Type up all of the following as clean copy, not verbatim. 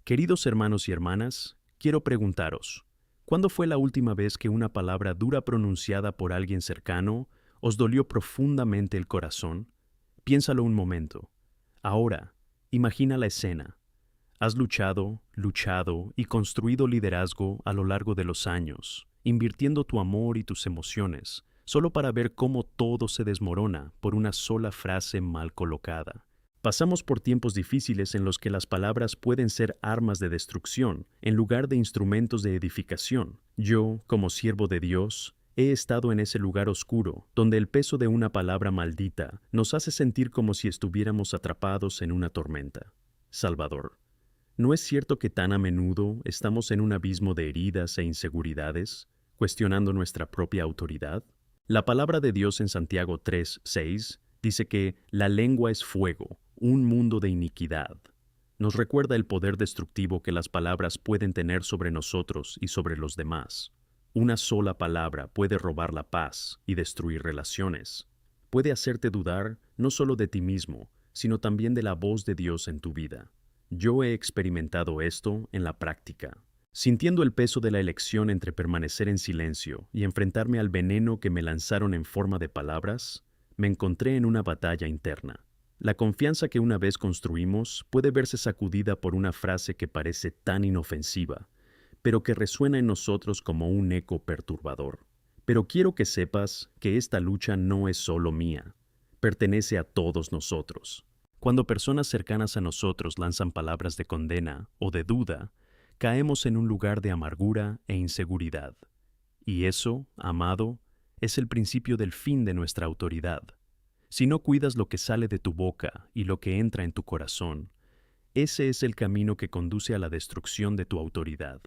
Queridos hermanos y hermanas, quiero preguntaros, ¿cuándo fue la última vez que una palabra dura pronunciada por alguien cercano os dolió profundamente el corazón? Piénsalo un momento. Ahora, imagina la escena. Has luchado y construido liderazgo a lo largo de los años, invirtiendo tu amor y tus emociones, solo para ver cómo todo se desmorona por una sola frase mal colocada. Pasamos por tiempos difíciles en los que las palabras pueden ser armas de destrucción en lugar de instrumentos de edificación. Yo, como siervo de Dios, he estado en ese lugar oscuro, donde el peso de una palabra maldita nos hace sentir como si estuviéramos atrapados en una tormenta. Salvador, ¿no es cierto que tan a menudo estamos en un abismo de heridas e inseguridades, cuestionando nuestra propia autoridad? La palabra de Dios en Santiago 3:6 dice que la lengua es fuego, un mundo de iniquidad. Nos recuerda el poder destructivo que las palabras pueden tener sobre nosotros y sobre los demás. Una sola palabra puede robar la paz y destruir relaciones. Puede hacerte dudar no solo de ti mismo, sino también de la voz de Dios en tu vida. Yo he experimentado esto en la práctica, sintiendo el peso de la elección entre permanecer en silencio y enfrentarme al veneno que me lanzaron en forma de palabras. Me encontré en una batalla interna. La confianza que una vez construimos puede verse sacudida por una frase que parece tan inofensiva, pero que resuena en nosotros como un eco perturbador. Pero quiero que sepas que esta lucha no es solo mía, pertenece a todos nosotros. Cuando personas cercanas a nosotros lanzan palabras de condena o de duda, caemos en un lugar de amargura e inseguridad. Y eso, amado, es el principio del fin de nuestra autoridad. Si no cuidas lo que sale de tu boca y lo que entra en tu corazón, ese es el camino que conduce a la destrucción de tu autoridad.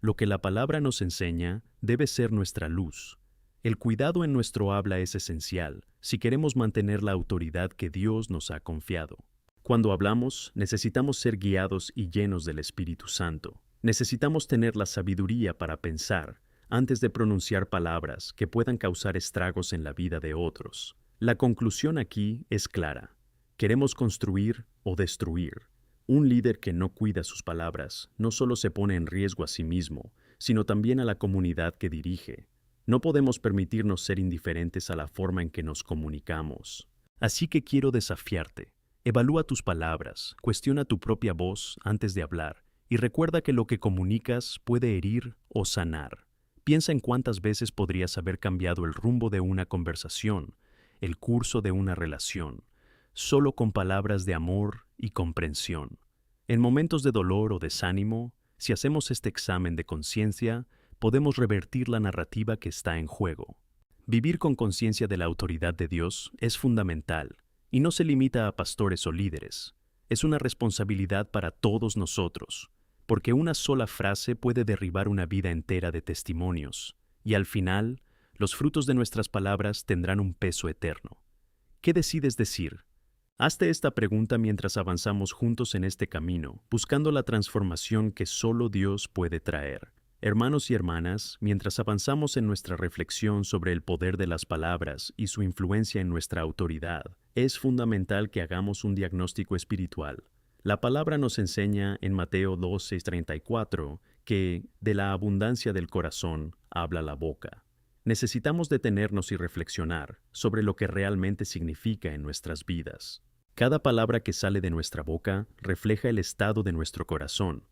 Lo que la palabra nos enseña debe ser nuestra luz. El cuidado en nuestro habla es esencial si queremos mantener la autoridad que Dios nos ha confiado. Cuando hablamos, necesitamos ser guiados y llenos del Espíritu Santo. Necesitamos tener la sabiduría para pensar antes de pronunciar palabras que puedan causar estragos en la vida de otros. La conclusión aquí es clara. ¿Queremos construir o destruir? Un líder que no cuida sus palabras no solo se pone en riesgo a sí mismo, sino también a la comunidad que dirige. No podemos permitirnos ser indiferentes a la forma en que nos comunicamos. Así que quiero desafiarte. Evalúa tus palabras, cuestiona tu propia voz antes de hablar y recuerda que lo que comunicas puede herir o sanar. Piensa en cuántas veces podrías haber cambiado el rumbo de una conversación, el curso de una relación, solo con palabras de amor y comprensión. En momentos de dolor o desánimo, si hacemos este examen de conciencia, podemos revertir la narrativa que está en juego. Vivir con conciencia de la autoridad de Dios es fundamental y no se limita a pastores o líderes. Es una responsabilidad para todos nosotros, porque una sola frase puede derribar una vida entera de testimonios, y al final, los frutos de nuestras palabras tendrán un peso eterno. ¿Qué decides decir? Hazte esta pregunta mientras avanzamos juntos en este camino, buscando la transformación que solo Dios puede traer. Hermanos y hermanas, mientras avanzamos en nuestra reflexión sobre el poder de las palabras y su influencia en nuestra autoridad, es fundamental que hagamos un diagnóstico espiritual. La palabra nos enseña en Mateo 12:34 que de la abundancia del corazón habla la boca. Necesitamos detenernos y reflexionar sobre lo que realmente significa en nuestras vidas. Cada palabra que sale de nuestra boca refleja el estado de nuestro corazón.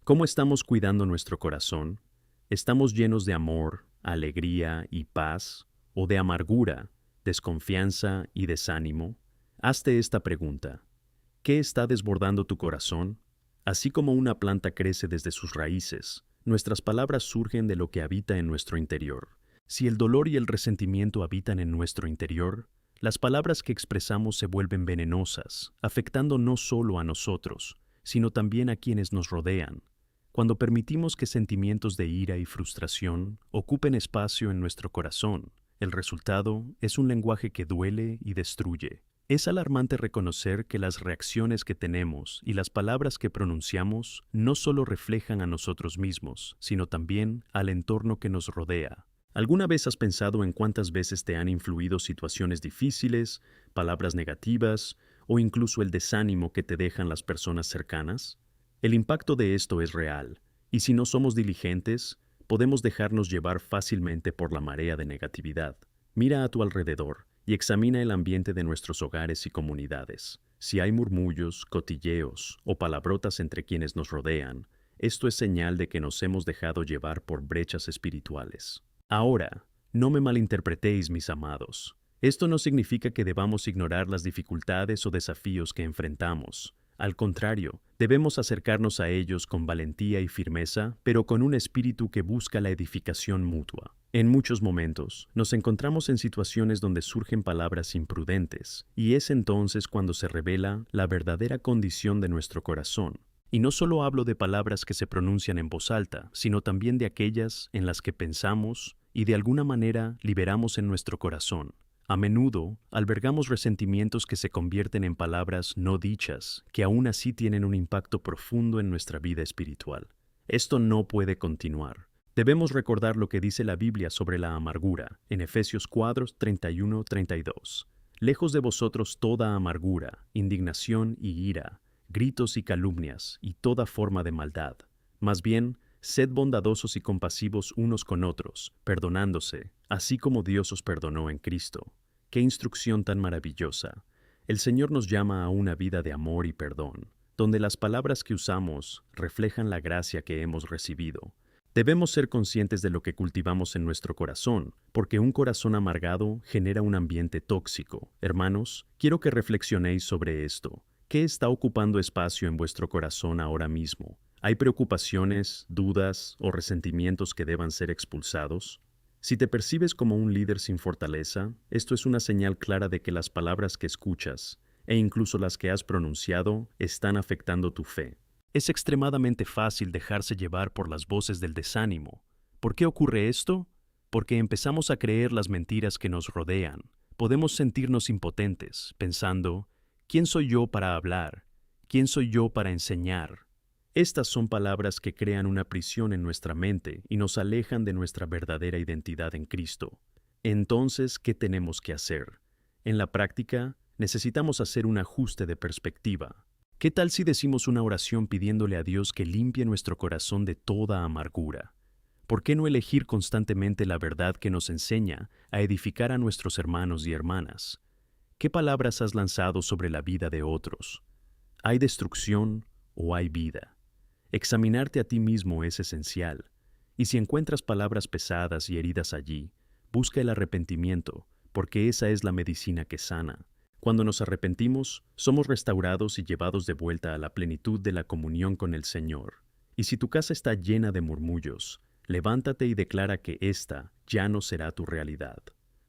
¿Cómo estamos cuidando nuestro corazón? ¿Estamos llenos de amor, alegría y paz? ¿O de amargura, desconfianza y desánimo? Hazte esta pregunta. ¿Qué está desbordando tu corazón? Así como una planta crece desde sus raíces, nuestras palabras surgen de lo que habita en nuestro interior. Si el dolor y el resentimiento habitan en nuestro interior, las palabras que expresamos se vuelven venenosas, afectando no solo a nosotros, sino también a quienes nos rodean. Cuando permitimos que sentimientos de ira y frustración ocupen espacio en nuestro corazón, el resultado es un lenguaje que duele y destruye. Es alarmante reconocer que las reacciones que tenemos y las palabras que pronunciamos no solo reflejan a nosotros mismos, sino también al entorno que nos rodea. ¿Alguna vez has pensado en cuántas veces te han influido situaciones difíciles, palabras negativas o incluso el desánimo que te dejan las personas cercanas? El impacto de esto es real, y si no somos diligentes, podemos dejarnos llevar fácilmente por la marea de negatividad. Mira a tu alrededor y examina el ambiente de nuestros hogares y comunidades. Si hay murmullos, cotilleos o palabrotas entre quienes nos rodean, esto es señal de que nos hemos dejado llevar por brechas espirituales. Ahora, no me malinterpretéis, mis amados. Esto no significa que debamos ignorar las dificultades o desafíos que enfrentamos. Al contrario, debemos acercarnos a ellos con valentía y firmeza, pero con un espíritu que busca la edificación mutua. En muchos momentos, nos encontramos en situaciones donde surgen palabras imprudentes, y es entonces cuando se revela la verdadera condición de nuestro corazón. Y no solo hablo de palabras que se pronuncian en voz alta, sino también de aquellas en las que pensamos y de alguna manera liberamos en nuestro corazón. A menudo, albergamos resentimientos que se convierten en palabras no dichas, que aún así tienen un impacto profundo en nuestra vida espiritual. Esto no puede continuar. Debemos recordar lo que dice la Biblia sobre la amargura, en Efesios 4, 31-32. Lejos de vosotros toda amargura, indignación y ira, gritos y calumnias, y toda forma de maldad. Más bien, sed bondadosos y compasivos unos con otros, perdonándose, así como Dios os perdonó en Cristo. ¡Qué instrucción tan maravillosa! El Señor nos llama a una vida de amor y perdón, donde las palabras que usamos reflejan la gracia que hemos recibido. Debemos ser conscientes de lo que cultivamos en nuestro corazón, porque un corazón amargado genera un ambiente tóxico. Hermanos, quiero que reflexionéis sobre esto. ¿Qué está ocupando espacio en vuestro corazón ahora mismo? ¿Hay preocupaciones, dudas o resentimientos que deban ser expulsados? Si te percibes como un líder sin fortaleza, esto es una señal clara de que las palabras que escuchas, e incluso las que has pronunciado, están afectando tu fe. Es extremadamente fácil dejarse llevar por las voces del desánimo. ¿Por qué ocurre esto? Porque empezamos a creer las mentiras que nos rodean. Podemos sentirnos impotentes, pensando, ¿quién soy yo para hablar? ¿Quién soy yo para enseñar? Estas son palabras que crean una prisión en nuestra mente y nos alejan de nuestra verdadera identidad en Cristo. Entonces, ¿qué tenemos que hacer? En la práctica, necesitamos hacer un ajuste de perspectiva. ¿Qué tal si decimos una oración pidiéndole a Dios que limpie nuestro corazón de toda amargura? ¿Por qué no elegir constantemente la verdad que nos enseña a edificar a nuestros hermanos y hermanas? ¿Qué palabras has lanzado sobre la vida de otros? ¿Hay destrucción o hay vida? Examinarte a ti mismo es esencial, y si encuentras palabras pesadas y heridas allí, busca el arrepentimiento, porque esa es la medicina que sana. Cuando nos arrepentimos, somos restaurados y llevados de vuelta a la plenitud de la comunión con el Señor. Y si tu casa está llena de murmullos, levántate y declara que esta ya no será tu realidad.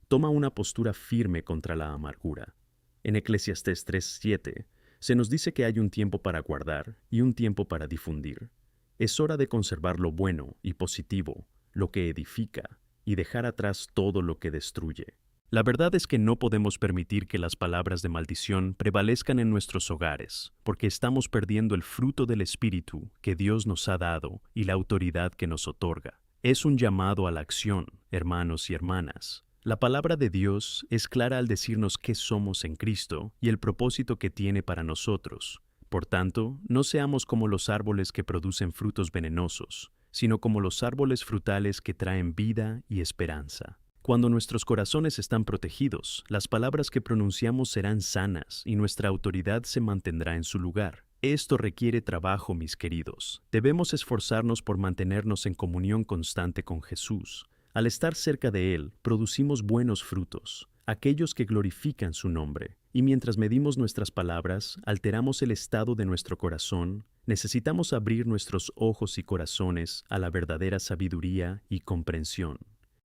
Toma una postura firme contra la amargura. En Eclesiastés 3:7, se nos dice que hay un tiempo para guardar y un tiempo para difundir. Es hora de conservar lo bueno y positivo, lo que edifica, y dejar atrás todo lo que destruye. La verdad es que no podemos permitir que las palabras de maldición prevalezcan en nuestros hogares, porque estamos perdiendo el fruto del Espíritu que Dios nos ha dado y la autoridad que nos otorga. Es un llamado a la acción, hermanos y hermanas. La palabra de Dios es clara al decirnos qué somos en Cristo y el propósito que tiene para nosotros. Por tanto, no seamos como los árboles que producen frutos venenosos, sino como los árboles frutales que traen vida y esperanza. Cuando nuestros corazones están protegidos, las palabras que pronunciamos serán sanas y nuestra autoridad se mantendrá en su lugar. Esto requiere trabajo, mis queridos. Debemos esforzarnos por mantenernos en comunión constante con Jesús. Al estar cerca de Él, producimos buenos frutos, aquellos que glorifican su nombre. Y mientras medimos nuestras palabras, alteramos el estado de nuestro corazón, necesitamos abrir nuestros ojos y corazones a la verdadera sabiduría y comprensión.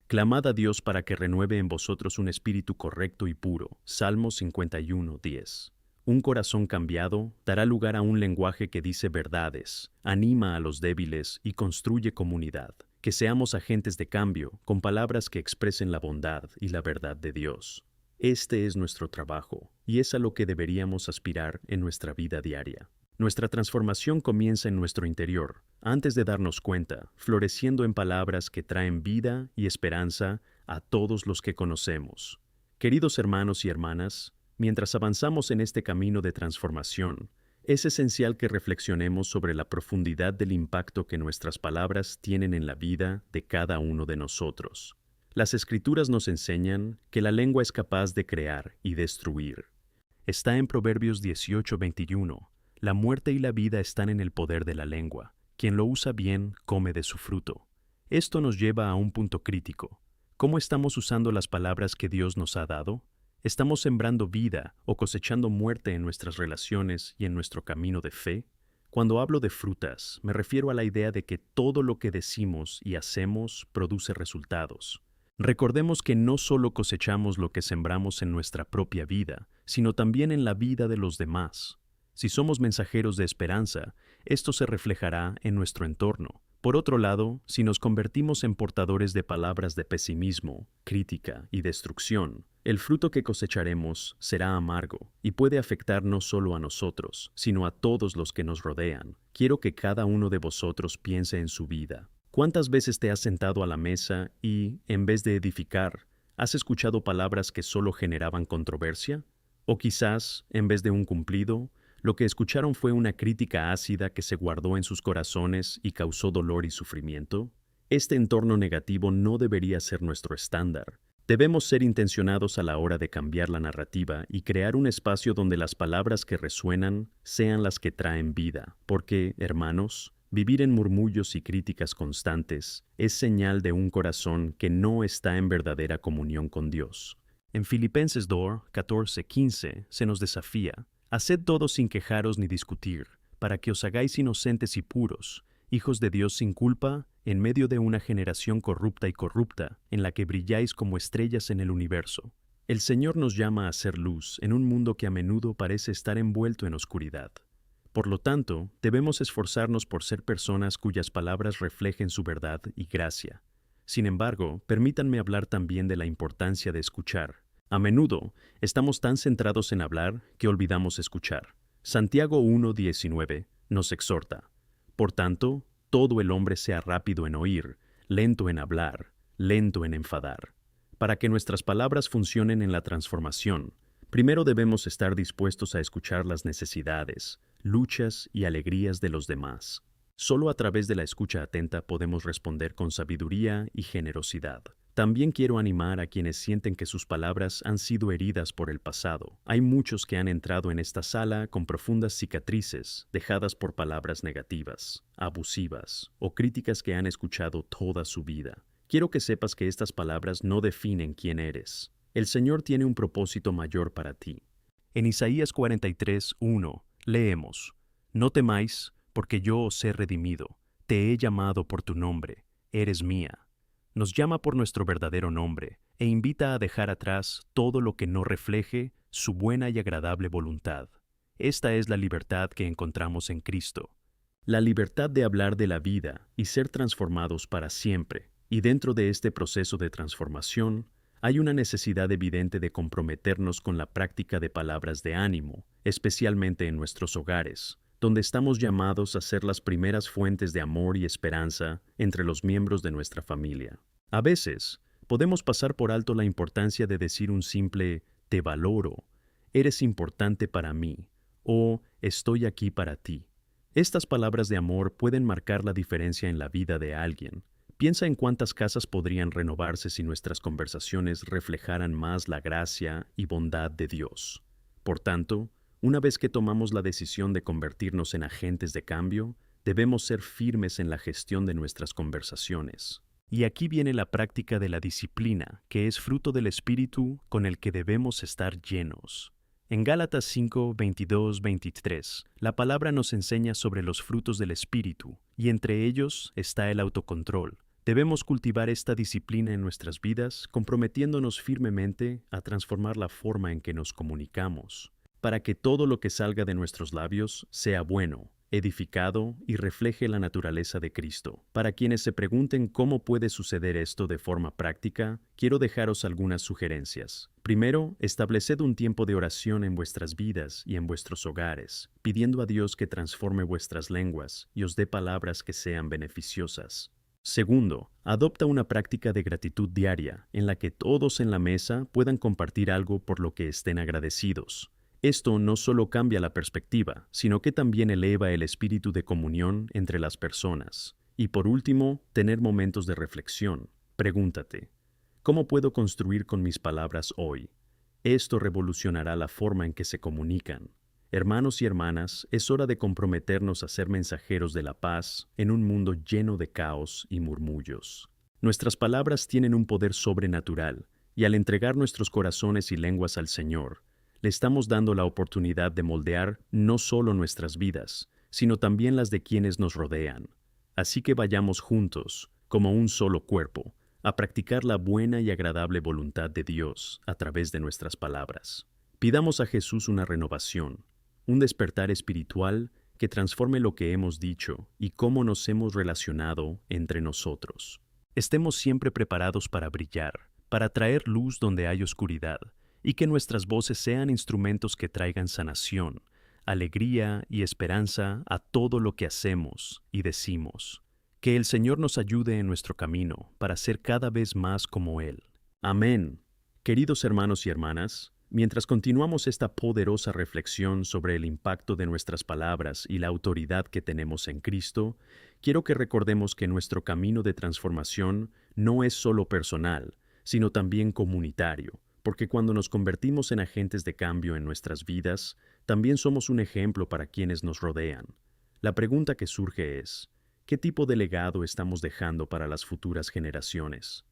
Clamad a Dios para que renueve en vosotros un espíritu correcto y puro. Salmo 51:10. Un corazón cambiado dará lugar a un lenguaje que dice verdades, anima a los débiles y construye comunidad. Que seamos agentes de cambio, con palabras que expresen la bondad y la verdad de Dios. Este es nuestro trabajo, y es a lo que deberíamos aspirar en nuestra vida diaria. Nuestra transformación comienza en nuestro interior, antes de darnos cuenta, floreciendo en palabras que traen vida y esperanza a todos los que conocemos. Queridos hermanos y hermanas, mientras avanzamos en este camino de transformación, Es esencial que reflexionemos sobre la profundidad del impacto que nuestras palabras tienen en la vida de cada uno de nosotros. Las Escrituras nos enseñan que la lengua es capaz de crear y destruir. Está en Proverbios 18:21. La muerte y la vida están en el poder de la lengua. Quien lo usa bien, come de su fruto. Esto nos lleva a un punto crítico. ¿Cómo estamos usando las palabras que Dios nos ha dado? ¿Estamos sembrando vida o cosechando muerte en nuestras relaciones y en nuestro camino de fe? Cuando hablo de frutas, me refiero a la idea de que todo lo que decimos y hacemos produce resultados. Recordemos que no solo cosechamos lo que sembramos en nuestra propia vida, sino también en la vida de los demás. Si somos mensajeros de esperanza, esto se reflejará en nuestro entorno. Por otro lado, si nos convertimos en portadores de palabras de pesimismo, crítica y destrucción, el fruto que cosecharemos será amargo y puede afectar no solo a nosotros, sino a todos los que nos rodean. Quiero que cada uno de vosotros piense en su vida. ¿Cuántas veces te has sentado a la mesa y, en vez de edificar, has escuchado palabras que solo generaban controversia? O quizás, en vez de un cumplido, lo que escucharon fue una crítica ácida que se guardó en sus corazones y causó dolor y sufrimiento. Este entorno negativo no debería ser nuestro estándar. Debemos ser intencionados a la hora de cambiar la narrativa y crear un espacio donde las palabras que resuenan sean las que traen vida, porque, hermanos, vivir en murmullos y críticas constantes es señal de un corazón que no está en verdadera comunión con Dios. En Filipenses 2, 14-15 se nos desafía: haced todo sin quejaros ni discutir, para que os hagáis inocentes y puros, hijos de Dios sin culpa, en medio de una generación corrupta y corrupta, en la que brilláis como estrellas en el universo. El Señor nos llama a ser luz en un mundo que a menudo parece estar envuelto en oscuridad. Por lo tanto, debemos esforzarnos por ser personas cuyas palabras reflejen su verdad y gracia. Sin embargo, permítanme hablar también de la importancia de escuchar. A menudo, estamos tan centrados en hablar que olvidamos escuchar. Santiago 1:19 nos exhorta: por tanto, todo el hombre sea rápido en oír, lento en hablar, lento en enfadar. Para que nuestras palabras funcionen en la transformación, primero debemos estar dispuestos a escuchar las necesidades, luchas y alegrías de los demás. Solo a través de la escucha atenta podemos responder con sabiduría y generosidad. También quiero animar a quienes sienten que sus palabras han sido heridas por el pasado. Hay muchos que han entrado en esta sala con profundas cicatrices dejadas por palabras negativas, abusivas o críticas que han escuchado toda su vida. Quiero que sepas que estas palabras no definen quién eres. El Señor tiene un propósito mayor para ti. En Isaías 43:1 leemos: no temáis, porque yo os he redimido, te he llamado por tu nombre, eres mía. Nos llama por nuestro verdadero nombre e invita a dejar atrás todo lo que no refleje su buena y agradable voluntad. Esta es la libertad que encontramos en Cristo. La libertad de hablar de la vida y ser transformados para siempre. Y dentro de este proceso de transformación, hay una necesidad evidente de comprometernos con la práctica de palabras de ánimo, especialmente en nuestros hogares, donde estamos llamados a ser las primeras fuentes de amor y esperanza entre los miembros de nuestra familia. A veces, podemos pasar por alto la importancia de decir un simple «te valoro», «eres importante para mí» o «estoy aquí para ti». Estas palabras de amor pueden marcar la diferencia en la vida de alguien. Piensa en cuántas casas podrían renovarse si nuestras conversaciones reflejaran más la gracia y bondad de Dios. Por tanto, una vez que tomamos la decisión de convertirnos en agentes de cambio, debemos ser firmes en la gestión de nuestras conversaciones. Y aquí viene la práctica de la disciplina, que es fruto del Espíritu con el que debemos estar llenos. En Gálatas 5:22-23, la palabra nos enseña sobre los frutos del Espíritu, y entre ellos está el autocontrol. Debemos cultivar esta disciplina en nuestras vidas, comprometiéndonos firmemente a transformar la forma en que nos comunicamos, para que todo lo que salga de nuestros labios sea bueno, edificado y refleje la naturaleza de Cristo. Para quienes se pregunten cómo puede suceder esto de forma práctica, quiero dejaros algunas sugerencias. Primero, estableced un tiempo de oración en vuestras vidas y en vuestros hogares, pidiendo a Dios que transforme vuestras lenguas y os dé palabras que sean beneficiosas. Segundo, adopta una práctica de gratitud diaria, en la que todos en la mesa puedan compartir algo por lo que estén agradecidos. Esto no solo cambia la perspectiva, sino que también eleva el espíritu de comunión entre las personas. Y por último, tener momentos de reflexión. Pregúntate, ¿cómo puedo construir con mis palabras hoy? Esto revolucionará la forma en que se comunican. Hermanos y hermanas, es hora de comprometernos a ser mensajeros de la paz en un mundo lleno de caos y murmullos. Nuestras palabras tienen un poder sobrenatural, y al entregar nuestros corazones y lenguas al Señor, le estamos dando la oportunidad de moldear no solo nuestras vidas, sino también las de quienes nos rodean. Así que vayamos juntos, como un solo cuerpo, a practicar la buena y agradable voluntad de Dios a través de nuestras palabras. Pidamos a Jesús una renovación, un despertar espiritual que transforme lo que hemos dicho y cómo nos hemos relacionado entre nosotros. Estemos siempre preparados para brillar, para traer luz donde hay oscuridad, y que nuestras voces sean instrumentos que traigan sanación, alegría y esperanza a todo lo que hacemos y decimos. Que el Señor nos ayude en nuestro camino para ser cada vez más como Él. Amén. Queridos hermanos y hermanas, mientras continuamos esta poderosa reflexión sobre el impacto de nuestras palabras y la autoridad que tenemos en Cristo, quiero que recordemos que nuestro camino de transformación no es solo personal, sino también comunitario, porque cuando nos convertimos en agentes de cambio en nuestras vidas, también somos un ejemplo para quienes nos rodean. La pregunta que surge es, ¿qué tipo de legado estamos dejando para las futuras generaciones?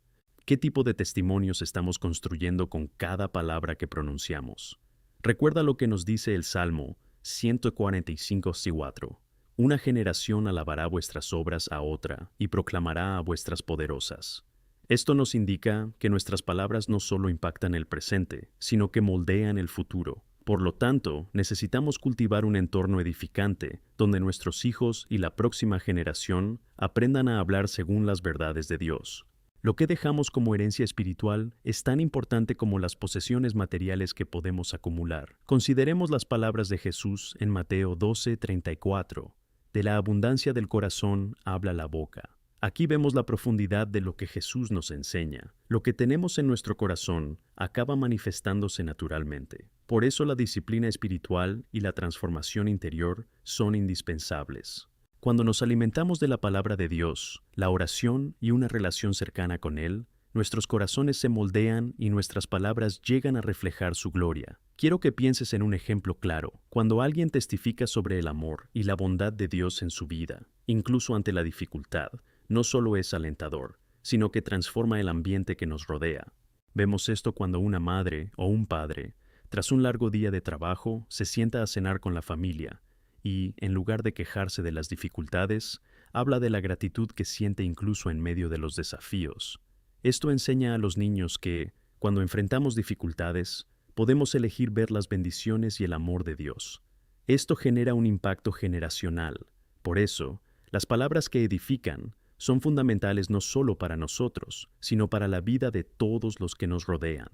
¿Qué tipo de testimonios estamos construyendo con cada palabra que pronunciamos? Recuerda lo que nos dice el Salmo 145:4. Una generación alabará vuestras obras a otra y proclamará a vuestras poderosas. Esto nos indica que nuestras palabras no solo impactan el presente, sino que moldean el futuro. Por lo tanto, necesitamos cultivar un entorno edificante, donde nuestros hijos y la próxima generación aprendan a hablar según las verdades de Dios. Lo que dejamos como herencia espiritual es tan importante como las posesiones materiales que podemos acumular. Consideremos las palabras de Jesús en Mateo 12:34. De la abundancia del corazón habla la boca. Aquí vemos la profundidad de lo que Jesús nos enseña. Lo que tenemos en nuestro corazón acaba manifestándose naturalmente. Por eso la disciplina espiritual y la transformación interior son indispensables. Cuando nos alimentamos de la palabra de Dios, la oración y una relación cercana con Él, nuestros corazones se moldean y nuestras palabras llegan a reflejar su gloria. Quiero que pienses en un ejemplo claro. Cuando alguien testifica sobre el amor y la bondad de Dios en su vida, incluso ante la dificultad, no solo es alentador, sino que transforma el ambiente que nos rodea. Vemos esto cuando una madre o un padre, tras un largo día de trabajo, se sienta a cenar con la familia y, en lugar de quejarse de las dificultades, habla de la gratitud que siente incluso en medio de los desafíos. Esto enseña a los niños que, cuando enfrentamos dificultades, podemos elegir ver las bendiciones y el amor de Dios. Esto genera un impacto generacional. Por eso, las palabras que edifican son fundamentales no solo para nosotros, sino para la vida de todos los que nos rodean.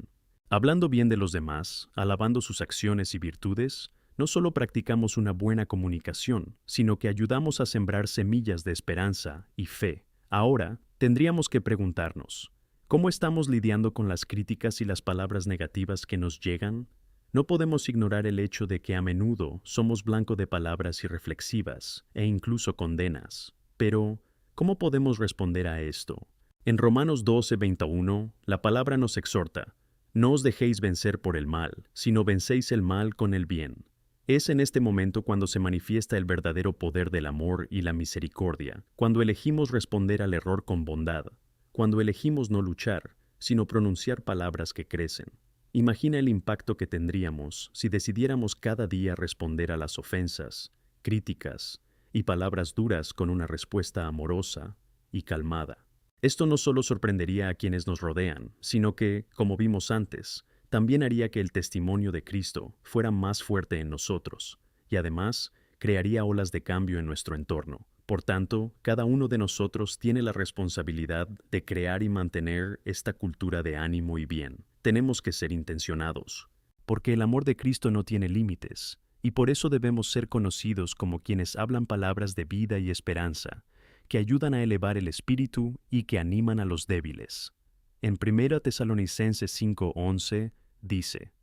Hablando bien de los demás, alabando sus acciones y virtudes, no solo practicamos una buena comunicación, sino que ayudamos a sembrar semillas de esperanza y fe. Ahora, tendríamos que preguntarnos, ¿cómo estamos lidiando con las críticas y las palabras negativas que nos llegan? No podemos ignorar el hecho de que a menudo somos blanco de palabras irreflexivas e incluso condenas. Pero, ¿cómo podemos responder a esto? En Romanos 12:21, la palabra nos exhorta, no os dejéis vencer por el mal, sino vencéis el mal con el bien. Es en este momento cuando se manifiesta el verdadero poder del amor y la misericordia, cuando elegimos responder al error con bondad, cuando elegimos no luchar, sino pronunciar palabras que crecen. Imagina el impacto que tendríamos si decidiéramos cada día responder a las ofensas, críticas y palabras duras con una respuesta amorosa y calmada. Esto no solo sorprendería a quienes nos rodean, sino que, como vimos antes, también haría que el testimonio de Cristo fuera más fuerte en nosotros, y además crearía olas de cambio en nuestro entorno. Por tanto, cada uno de nosotros tiene la responsabilidad de crear y mantener esta cultura de ánimo y bien. Tenemos que ser intencionados, porque el amor de Cristo no tiene límites, y por eso debemos ser conocidos como quienes hablan palabras de vida y esperanza, que ayudan a elevar el espíritu y que animan a los débiles. En 1 Tesalonicenses 5:11 dice,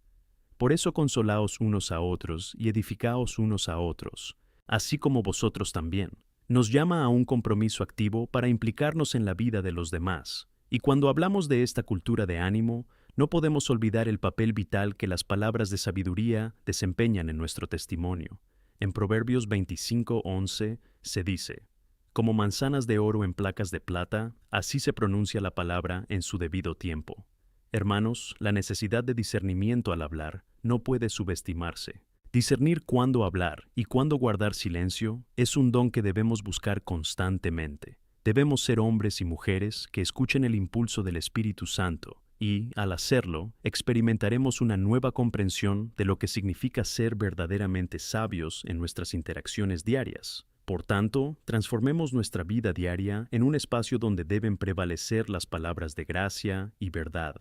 Por eso consolaos unos a otros y edificaos unos a otros, así como vosotros también. Nos llama a un compromiso activo para implicarnos en la vida de los demás. Y cuando hablamos de esta cultura de ánimo, no podemos olvidar el papel vital que las palabras de sabiduría desempeñan en nuestro testimonio. En Proverbios 25:11 se dice: como manzanas de oro en placas de plata, así se pronuncia la palabra en su debido tiempo. Hermanos, la necesidad de discernimiento al hablar no puede subestimarse. Discernir cuándo hablar y cuándo guardar silencio es un don que debemos buscar constantemente. Debemos ser hombres y mujeres que escuchen el impulso del Espíritu Santo y, al hacerlo, experimentaremos una nueva comprensión de lo que significa ser verdaderamente sabios en nuestras interacciones diarias. Por tanto, transformemos nuestra vida diaria en un espacio donde deben prevalecer las palabras de gracia y verdad,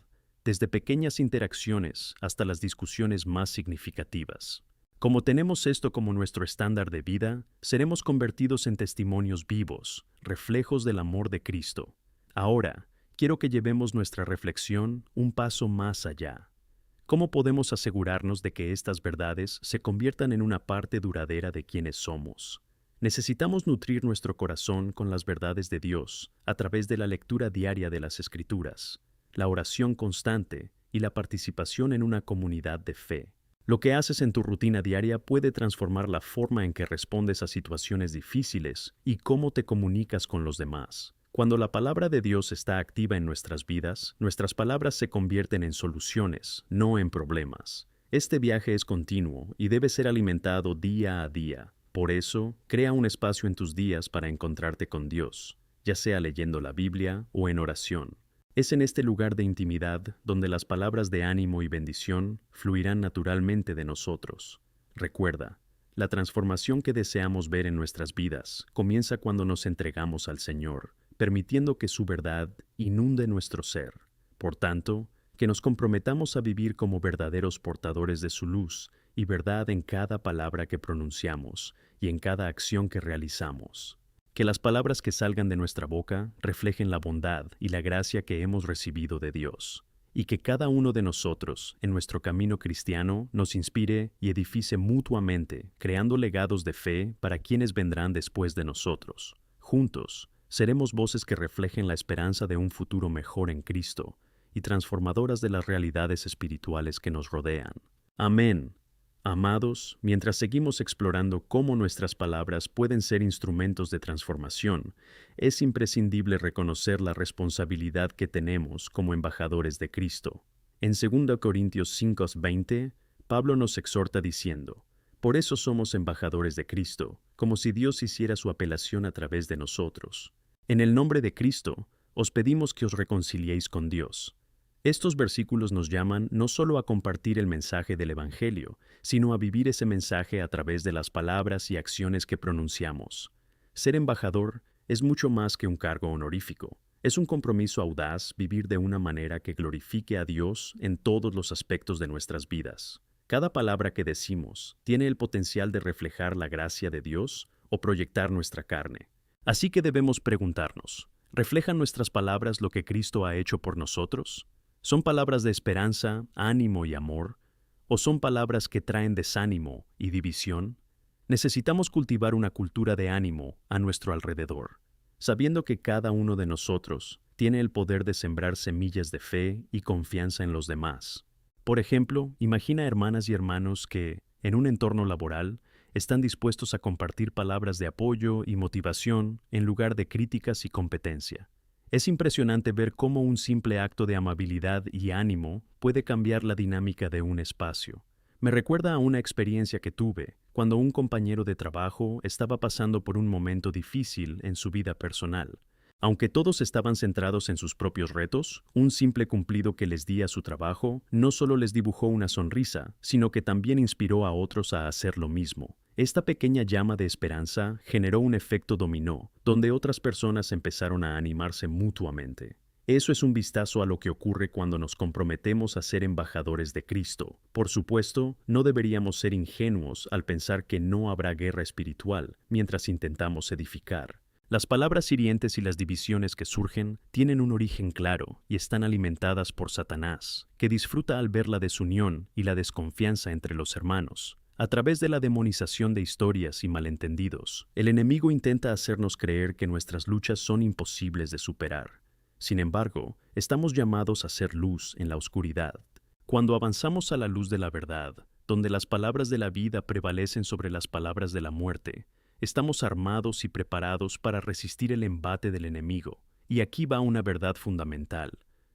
desde pequeñas interacciones hasta las discusiones más significativas. Como tenemos esto como nuestro estándar de vida, seremos convertidos en testimonios vivos, reflejos del amor de Cristo. Ahora, quiero que llevemos nuestra reflexión un paso más allá. ¿Cómo podemos asegurarnos de que estas verdades se conviertan en una parte duradera de quienes somos? Necesitamos nutrir nuestro corazón con las verdades de Dios a través de la lectura diaria de las Escrituras, la oración constante y la participación en una comunidad de fe. Lo que haces en tu rutina diaria puede transformar la forma en que respondes a situaciones difíciles y cómo te comunicas con los demás. Cuando la palabra de Dios está activa en nuestras vidas, nuestras palabras se convierten en soluciones, no en problemas. Este viaje es continuo y debe ser alimentado día a día. Por eso, crea un espacio en tus días para encontrarte con Dios, ya sea leyendo la Biblia o en oración. Es en este lugar de intimidad donde las palabras de ánimo y bendición fluirán naturalmente de nosotros. Recuerda, la transformación que deseamos ver en nuestras vidas comienza cuando nos entregamos al Señor, permitiendo que su verdad inunde nuestro ser. Por tanto, que nos comprometamos a vivir como verdaderos portadores de su luz y verdad en cada palabra que pronunciamos y en cada acción que realizamos. Que las palabras que salgan de nuestra boca reflejen la bondad y la gracia que hemos recibido de Dios, y que cada uno de nosotros, en nuestro camino cristiano, nos inspire y edifice mutuamente, creando legados de fe para quienes vendrán después de nosotros. Juntos, seremos voces que reflejen la esperanza de un futuro mejor en Cristo y transformadoras de las realidades espirituales que nos rodean. Amén. Amados, mientras seguimos explorando cómo nuestras palabras pueden ser instrumentos de transformación, es imprescindible reconocer la responsabilidad que tenemos como embajadores de Cristo. En 2 Corintios 5:20, Pablo nos exhorta diciendo: por eso somos embajadores de Cristo, como si Dios hiciera su apelación a través de nosotros. En el nombre de Cristo, os pedimos que os reconciliéis con Dios. Estos versículos nos llaman no solo a compartir el mensaje del Evangelio, sino a vivir ese mensaje a través de las palabras y acciones que pronunciamos. Ser embajador es mucho más que un cargo honorífico. Es un compromiso audaz vivir de una manera que glorifique a Dios en todos los aspectos de nuestras vidas. Cada palabra que decimos tiene el potencial de reflejar la gracia de Dios o proyectar nuestra carne. Así que debemos preguntarnos, ¿reflejan nuestras palabras lo que Cristo ha hecho por nosotros? ¿Son palabras de esperanza, ánimo y amor? ¿O son palabras que traen desánimo y división? Necesitamos cultivar una cultura de ánimo a nuestro alrededor, sabiendo que cada uno de nosotros tiene el poder de sembrar semillas de fe y confianza en los demás. Por ejemplo, imagina hermanas y hermanos que, en un entorno laboral, están dispuestos a compartir palabras de apoyo y motivación en lugar de críticas y competencia. Es impresionante ver cómo un simple acto de amabilidad y ánimo puede cambiar la dinámica de un espacio. Me recuerda a una experiencia que tuve cuando un compañero de trabajo estaba pasando por un momento difícil en su vida personal. Aunque todos estaban centrados en sus propios retos, un simple cumplido que les di a su trabajo no solo les dibujó una sonrisa, sino que también inspiró a otros a hacer lo mismo. Esta pequeña llama de esperanza generó un efecto dominó, donde otras personas empezaron a animarse mutuamente. Eso es un vistazo a lo que ocurre cuando nos comprometemos a ser embajadores de Cristo. Por supuesto, no deberíamos ser ingenuos al pensar que no habrá guerra espiritual mientras intentamos edificar. Las palabras hirientes y las divisiones que surgen tienen un origen claro y están alimentadas por Satanás, que disfruta al ver la desunión y la desconfianza entre los hermanos. A través de la demonización de historias y malentendidos, el enemigo intenta hacernos creer que nuestras luchas son imposibles de superar. Sin embargo, estamos llamados a ser luz en la oscuridad. Cuando avanzamos a la luz de la verdad, donde las palabras de la vida prevalecen sobre las palabras de la muerte, estamos armados y preparados para resistir el embate del enemigo. Y aquí va una verdad fundamental.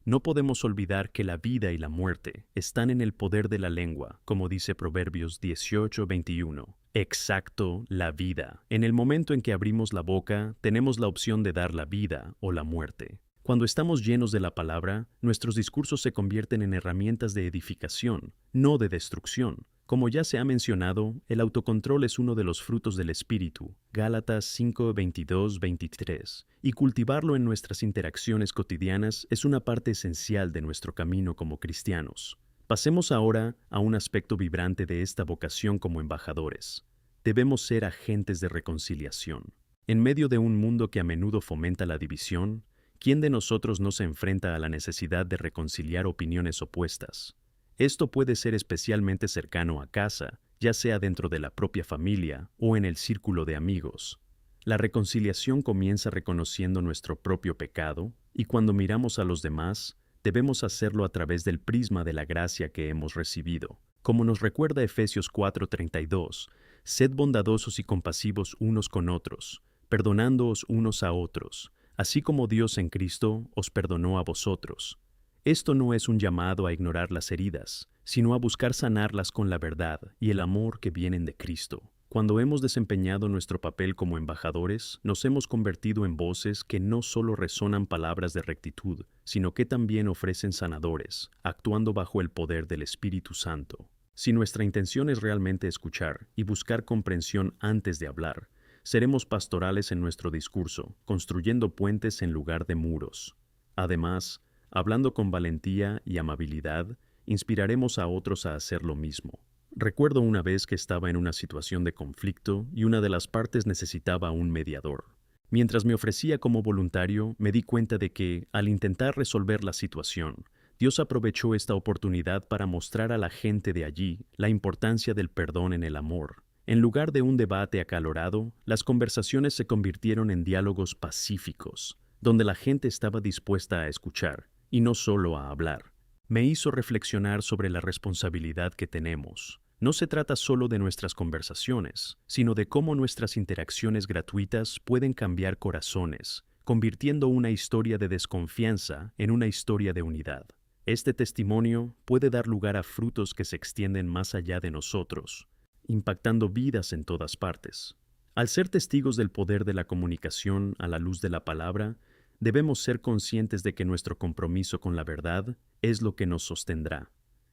No podemos olvidar que la vida y la muerte están en el poder de la lengua, como dice Proverbios 18:21. Exacto, la vida. En el momento en que abrimos la boca, tenemos la opción de dar la vida o la muerte. Cuando estamos llenos de la palabra, nuestros discursos se convierten en herramientas de edificación, no de destrucción. Como ya se ha mencionado, el autocontrol es uno de los frutos del Espíritu, Gálatas 5:22-23, y cultivarlo en nuestras interacciones cotidianas es una parte esencial de nuestro camino como cristianos. Pasemos ahora a un aspecto vibrante de esta vocación como embajadores. Debemos ser agentes de reconciliación. En medio de un mundo que a menudo fomenta la división, ¿quién de nosotros no se enfrenta a la necesidad de reconciliar opiniones opuestas? Esto puede ser especialmente cercano a casa, ya sea dentro de la propia familia o en el círculo de amigos. La reconciliación comienza reconociendo nuestro propio pecado, y cuando miramos a los demás, debemos hacerlo a través del prisma de la gracia que hemos recibido. Como nos recuerda Efesios 4:32, sed bondadosos y compasivos unos con otros, perdonándoos unos a otros, así como Dios en Cristo os perdonó a vosotros. Esto no es un llamado a ignorar las heridas, sino a buscar sanarlas con la verdad y el amor que vienen de Cristo. Cuando hemos desempeñado nuestro papel como embajadores, nos hemos convertido en voces que no solo resonan palabras de rectitud, sino que también ofrecen sanadores, actuando bajo el poder del Espíritu Santo. Si nuestra intención es realmente escuchar y buscar comprensión antes de hablar, seremos pastorales en nuestro discurso, construyendo puentes en lugar de muros. Además, hablando con valentía y amabilidad, inspiraremos a otros a hacer lo mismo. Recuerdo una vez que estaba en una situación de conflicto y una de las partes necesitaba un mediador. Mientras me ofrecía como voluntario, me di cuenta de que, al intentar resolver la situación, Dios aprovechó esta oportunidad para mostrar a la gente de allí la importancia del perdón en el amor. En lugar de un debate acalorado, las conversaciones se convirtieron en diálogos pacíficos, donde la gente estaba dispuesta a escuchar y no solo a hablar. Me hizo reflexionar sobre la responsabilidad que tenemos. No se trata solo de nuestras conversaciones, sino de cómo nuestras interacciones gratuitas pueden cambiar corazones, convirtiendo una historia de desconfianza en una historia de unidad. Este testimonio puede dar lugar a frutos que se extienden más allá de nosotros, impactando vidas en todas partes. Al ser testigos del poder de la comunicación a la luz de la palabra, debemos ser conscientes de que nuestro compromiso con la verdad es lo que nos sostendrá.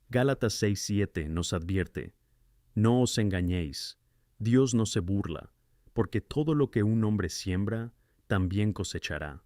Gálatas 6:7 nos advierte: no os engañéis, Dios no se burla, porque todo lo que un hombre siembra, también cosechará.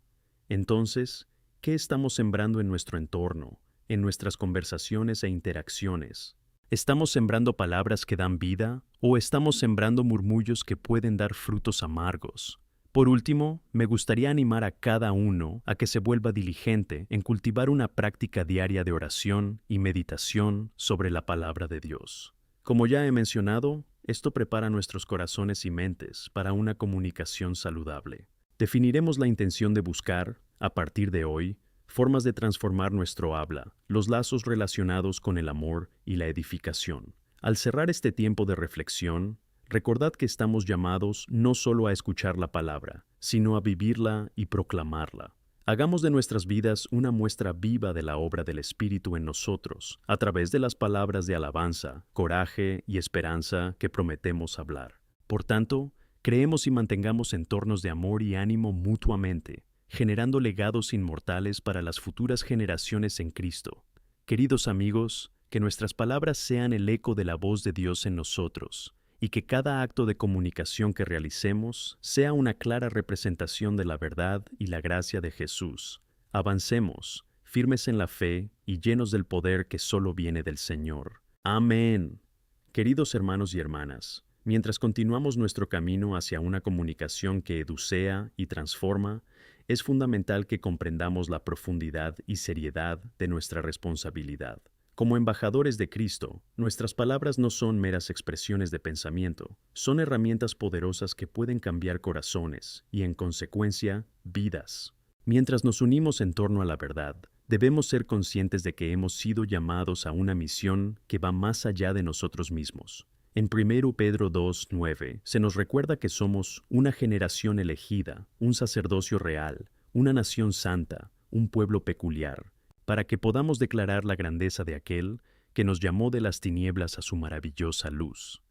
Entonces, ¿qué estamos sembrando en nuestro entorno, en nuestras conversaciones e interacciones? ¿Estamos sembrando palabras que dan vida o estamos sembrando murmullos que pueden dar frutos amargos? Por último, me gustaría animar a cada uno a que se vuelva diligente en cultivar una práctica diaria de oración y meditación sobre la palabra de Dios. Como ya he mencionado, esto prepara nuestros corazones y mentes para una comunicación saludable. Definiremos la intención de buscar, a partir de hoy, formas de transformar nuestro habla, los lazos relacionados con el amor y la edificación. Al cerrar este tiempo de reflexión, recordad que estamos llamados no solo a escuchar la palabra, sino a vivirla y proclamarla. Hagamos de nuestras vidas una muestra viva de la obra del Espíritu en nosotros, a través de las palabras de alabanza, coraje y esperanza que prometemos hablar. Por tanto, creemos y mantengamos entornos de amor y ánimo mutuamente, generando legados inmortales para las futuras generaciones en Cristo. Queridos amigos, que nuestras palabras sean el eco de la voz de Dios en nosotros, y que cada acto de comunicación que realicemos sea una clara representación de la verdad y la gracia de Jesús. Avancemos, firmes en la fe y llenos del poder que solo viene del Señor. Amén. Queridos hermanos y hermanas, Mientras continuamos nuestro camino hacia una comunicación que educea y transforma, es fundamental que comprendamos la profundidad y seriedad de nuestra responsabilidad. Como embajadores de Cristo, nuestras palabras no son meras expresiones de pensamiento, son herramientas poderosas que pueden cambiar corazones y, en consecuencia, vidas. Mientras nos unimos en torno a la verdad, debemos ser conscientes de que hemos sido llamados a una misión que va más allá de nosotros mismos. En 1 Pedro 2:9 se nos recuerda que somos una generación elegida, un sacerdocio real, una nación santa, un pueblo peculiar, para que podamos declarar la grandeza de aquel que nos llamó de las tinieblas a su maravillosa luz.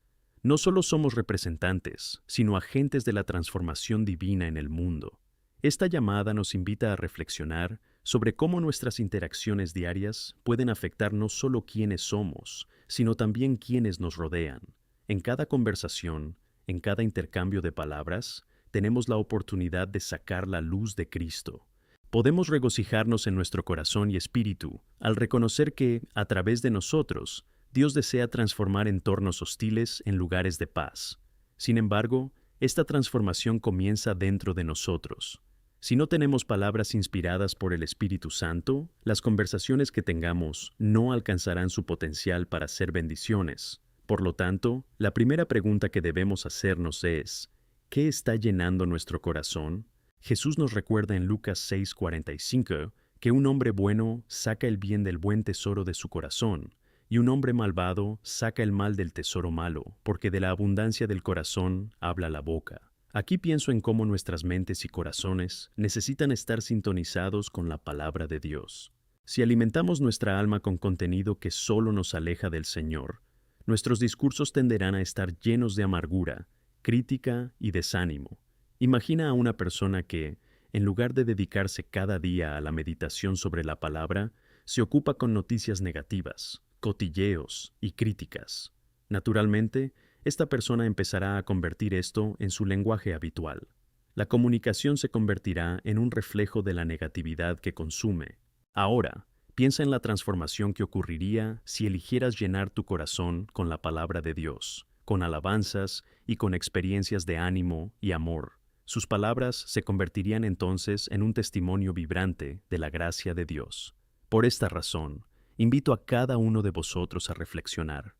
No solo somos representantes, sino agentes de la transformación divina en el mundo. Esta llamada nos invita a reflexionar sobre cómo nuestras interacciones diarias pueden afectar no solo quiénes somos, sino también quienes nos rodean. En cada conversación, en cada intercambio de palabras, tenemos la oportunidad de sacar la luz de Cristo. Podemos regocijarnos en nuestro corazón y espíritu al reconocer que, a través de nosotros, Dios desea transformar entornos hostiles en lugares de paz. Sin embargo, esta transformación comienza dentro de nosotros. Si no tenemos palabras inspiradas por el Espíritu Santo, las conversaciones que tengamos no alcanzarán su potencial para ser bendiciones. Por lo tanto, la primera pregunta que debemos hacernos es, ¿qué está llenando nuestro corazón? Jesús nos recuerda en Lucas 6:45 que un hombre bueno saca el bien del buen tesoro de su corazón, y un hombre malvado saca el mal del tesoro malo, porque de la abundancia del corazón habla la boca. Aquí pienso en cómo nuestras mentes y corazones necesitan estar sintonizados con la palabra de Dios. Si alimentamos nuestra alma con contenido que solo nos aleja del Señor, nuestros discursos tenderán a estar llenos de amargura, crítica y desánimo. Imagina a una persona que, en lugar de dedicarse cada día a la meditación sobre la palabra, se ocupa con noticias negativas, cotilleos y críticas. Naturalmente, esta persona empezará a convertir esto en su lenguaje habitual. La comunicación se convertirá en un reflejo de la negatividad que consume. Ahora, piensa en la transformación que ocurriría si eligieras llenar tu corazón con la palabra de Dios, con alabanzas y con experiencias de ánimo y amor. Sus palabras se convertirían entonces en un testimonio vibrante de la gracia de Dios. Por esta razón, invito a cada uno de vosotros a reflexionar.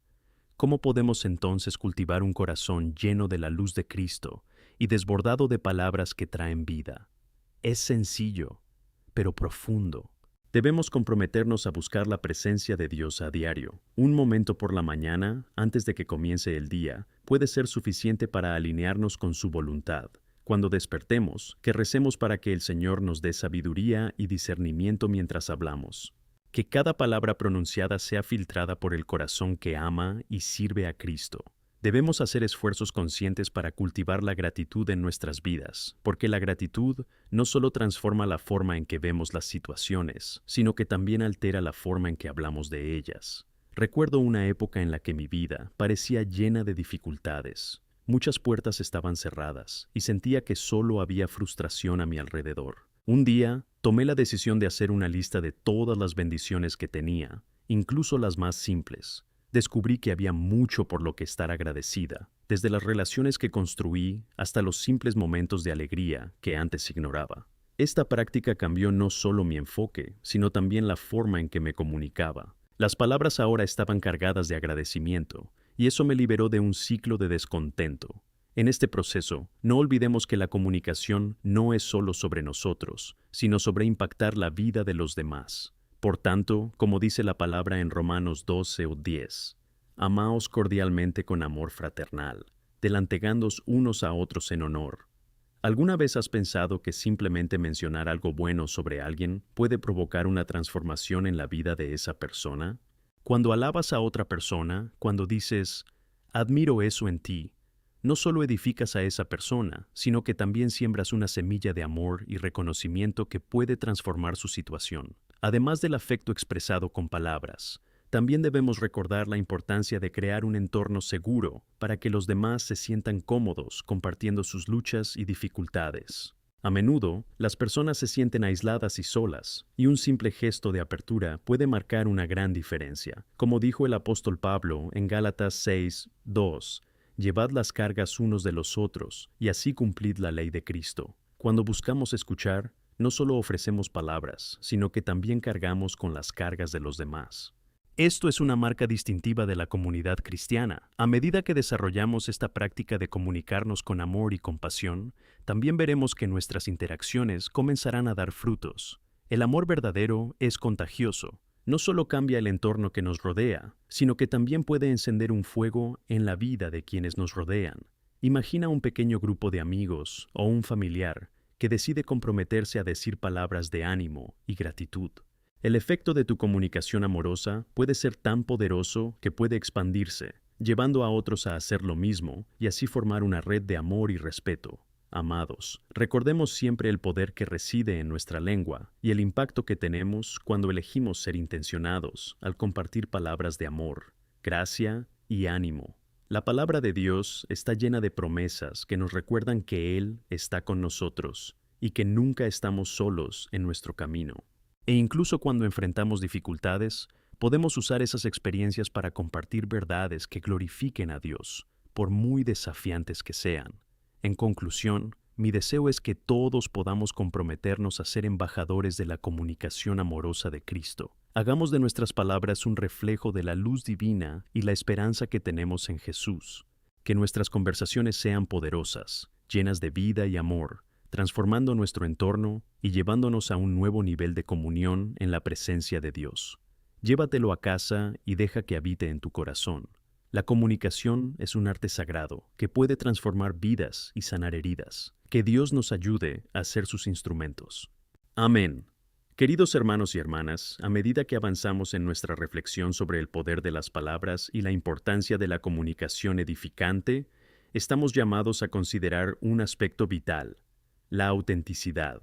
¿Cómo podemos entonces cultivar un corazón lleno de la luz de Cristo y desbordado de palabras que traen vida? Es sencillo, pero profundo. Debemos comprometernos a buscar la presencia de Dios a diario. Un momento por la mañana, antes de que comience el día, puede ser suficiente para alinearnos con su voluntad. Cuando despertemos, que recemos para que el Señor nos dé sabiduría y discernimiento mientras hablamos. Que cada palabra pronunciada sea filtrada por el corazón que ama y sirve a Cristo. Debemos hacer esfuerzos conscientes para cultivar la gratitud en nuestras vidas, porque la gratitud no solo transforma la forma en que vemos las situaciones, sino que también altera la forma en que hablamos de ellas. Recuerdo una época en la que mi vida parecía llena de dificultades. Muchas puertas estaban cerradas y sentía que solo había frustración a mi alrededor. Un día, tomé la decisión de hacer una lista de todas las bendiciones que tenía, incluso las más simples. Descubrí que había mucho por lo que estar agradecida, desde las relaciones que construí hasta los simples momentos de alegría que antes ignoraba. Esta práctica cambió no solo mi enfoque, sino también la forma en que me comunicaba. Las palabras ahora estaban cargadas de agradecimiento, y eso me liberó de un ciclo de descontento. En este proceso, no olvidemos que la comunicación no es solo sobre nosotros, sino sobre impactar la vida de los demás. Por tanto, como dice la palabra en Romanos 12:10, amaos cordialmente con amor fraternal, delantegándoos unos a otros en honor. ¿Alguna vez has pensado que simplemente mencionar algo bueno sobre alguien puede provocar una transformación en la vida de esa persona? Cuando alabas a otra persona, cuando dices, admiro eso en ti, no solo edificas a esa persona, sino que también siembras una semilla de amor y reconocimiento que puede transformar su situación. Además del afecto expresado con palabras, también debemos recordar la importancia de crear un entorno seguro para que los demás se sientan cómodos compartiendo sus luchas y dificultades. A menudo, las personas se sienten aisladas y solas, y un simple gesto de apertura puede marcar una gran diferencia. Como dijo el apóstol Pablo en Gálatas 6:2, Llevad las cargas unos de los otros, y así cumplid la ley de Cristo. Cuando buscamos escuchar, no solo ofrecemos palabras, sino que también cargamos con las cargas de los demás. Esto es una marca distintiva de la comunidad cristiana. A medida que desarrollamos esta práctica de comunicarnos con amor y compasión, también veremos que nuestras interacciones comenzarán a dar frutos. El amor verdadero es contagioso. No solo cambia el entorno que nos rodea, sino que también puede encender un fuego en la vida de quienes nos rodean. Imagina un pequeño grupo de amigos o un familiar que decide comprometerse a decir palabras de ánimo y gratitud. El efecto de tu comunicación amorosa puede ser tan poderoso que puede expandirse, llevando a otros a hacer lo mismo y así formar una red de amor y respeto. Amados, recordemos siempre el poder que reside en nuestra lengua y el impacto que tenemos cuando elegimos ser intencionados al compartir palabras de amor, gracia y ánimo. La palabra de Dios está llena de promesas que nos recuerdan que Él está con nosotros y que nunca estamos solos en nuestro camino. E incluso cuando enfrentamos dificultades, podemos usar esas experiencias para compartir verdades que glorifiquen a Dios, por muy desafiantes que sean. En conclusión, mi deseo es que todos podamos comprometernos a ser embajadores de la comunicación amorosa de Cristo. Hagamos de nuestras palabras un reflejo de la luz divina y la esperanza que tenemos en Jesús. Que nuestras conversaciones sean poderosas, llenas de vida y amor, transformando nuestro entorno y llevándonos a un nuevo nivel de comunión en la presencia de Dios. Llévatelo a casa y deja que habite en tu corazón. La comunicación es un arte sagrado que puede transformar vidas y sanar heridas. Que Dios nos ayude a ser sus instrumentos. Amén. Queridos hermanos y hermanas, a medida que avanzamos en nuestra reflexión sobre el poder de las palabras y la importancia de la comunicación edificante, estamos llamados a considerar un aspecto vital: la autenticidad.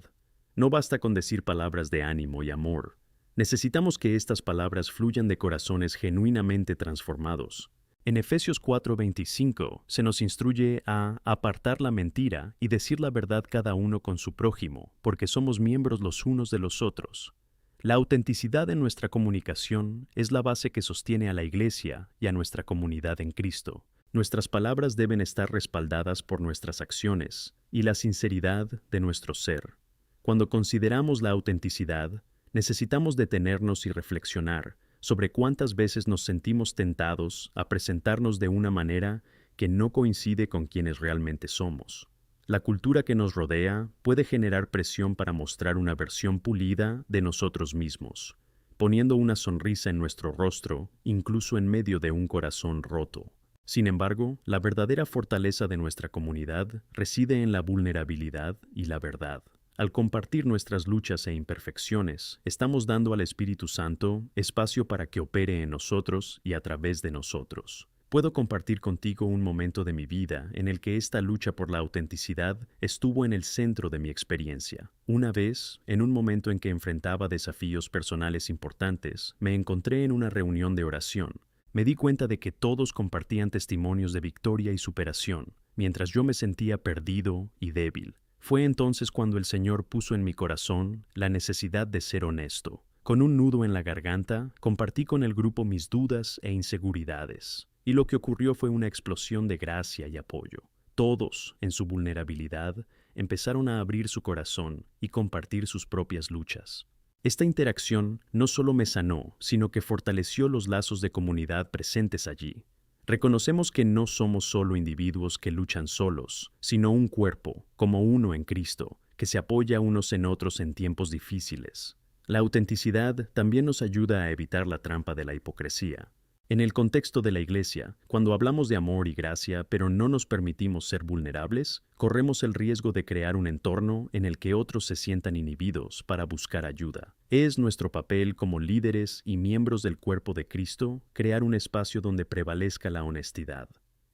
No basta con decir palabras de ánimo y amor. Necesitamos que estas palabras fluyan de corazones genuinamente transformados. En Efesios 4:25 se nos instruye a apartar la mentira y decir la verdad cada uno con su prójimo, porque somos miembros los unos de los otros. La autenticidad en nuestra comunicación es la base que sostiene a la Iglesia y a nuestra comunidad en Cristo. Nuestras palabras deben estar respaldadas por nuestras acciones y la sinceridad de nuestro ser. Cuando consideramos la autenticidad, necesitamos detenernos y reflexionar sobre cuántas veces nos sentimos tentados a presentarnos de una manera que no coincide con quienes realmente somos. La cultura que nos rodea puede generar presión para mostrar una versión pulida de nosotros mismos, poniendo una sonrisa en nuestro rostro, incluso en medio de un corazón roto. Sin embargo, la verdadera fortaleza de nuestra comunidad reside en la vulnerabilidad y la verdad. Al compartir nuestras luchas e imperfecciones, estamos dando al Espíritu Santo espacio para que opere en nosotros y a través de nosotros. Puedo compartir contigo un momento de mi vida en el que esta lucha por la autenticidad estuvo en el centro de mi experiencia. Una vez, en un momento en que enfrentaba desafíos personales importantes, me encontré en una reunión de oración. Me di cuenta de que todos compartían testimonios de victoria y superación, mientras yo me sentía perdido y débil. Fue entonces cuando el Señor puso en mi corazón la necesidad de ser honesto. Con un nudo en la garganta, compartí con el grupo mis dudas e inseguridades, y lo que ocurrió fue una explosión de gracia y apoyo. Todos, en su vulnerabilidad, empezaron a abrir su corazón y compartir sus propias luchas. Esta interacción no solo me sanó, sino que fortaleció los lazos de comunidad presentes allí. Reconocemos que no somos solo individuos que luchan solos, sino un cuerpo, como uno en Cristo, que se apoya unos en otros en tiempos difíciles. La autenticidad también nos ayuda a evitar la trampa de la hipocresía. En el contexto de la Iglesia, cuando hablamos de amor y gracia, pero no nos permitimos ser vulnerables, corremos el riesgo de crear un entorno en el que otros se sientan inhibidos para buscar ayuda. Es nuestro papel como líderes y miembros del cuerpo de Cristo crear un espacio donde prevalezca la honestidad.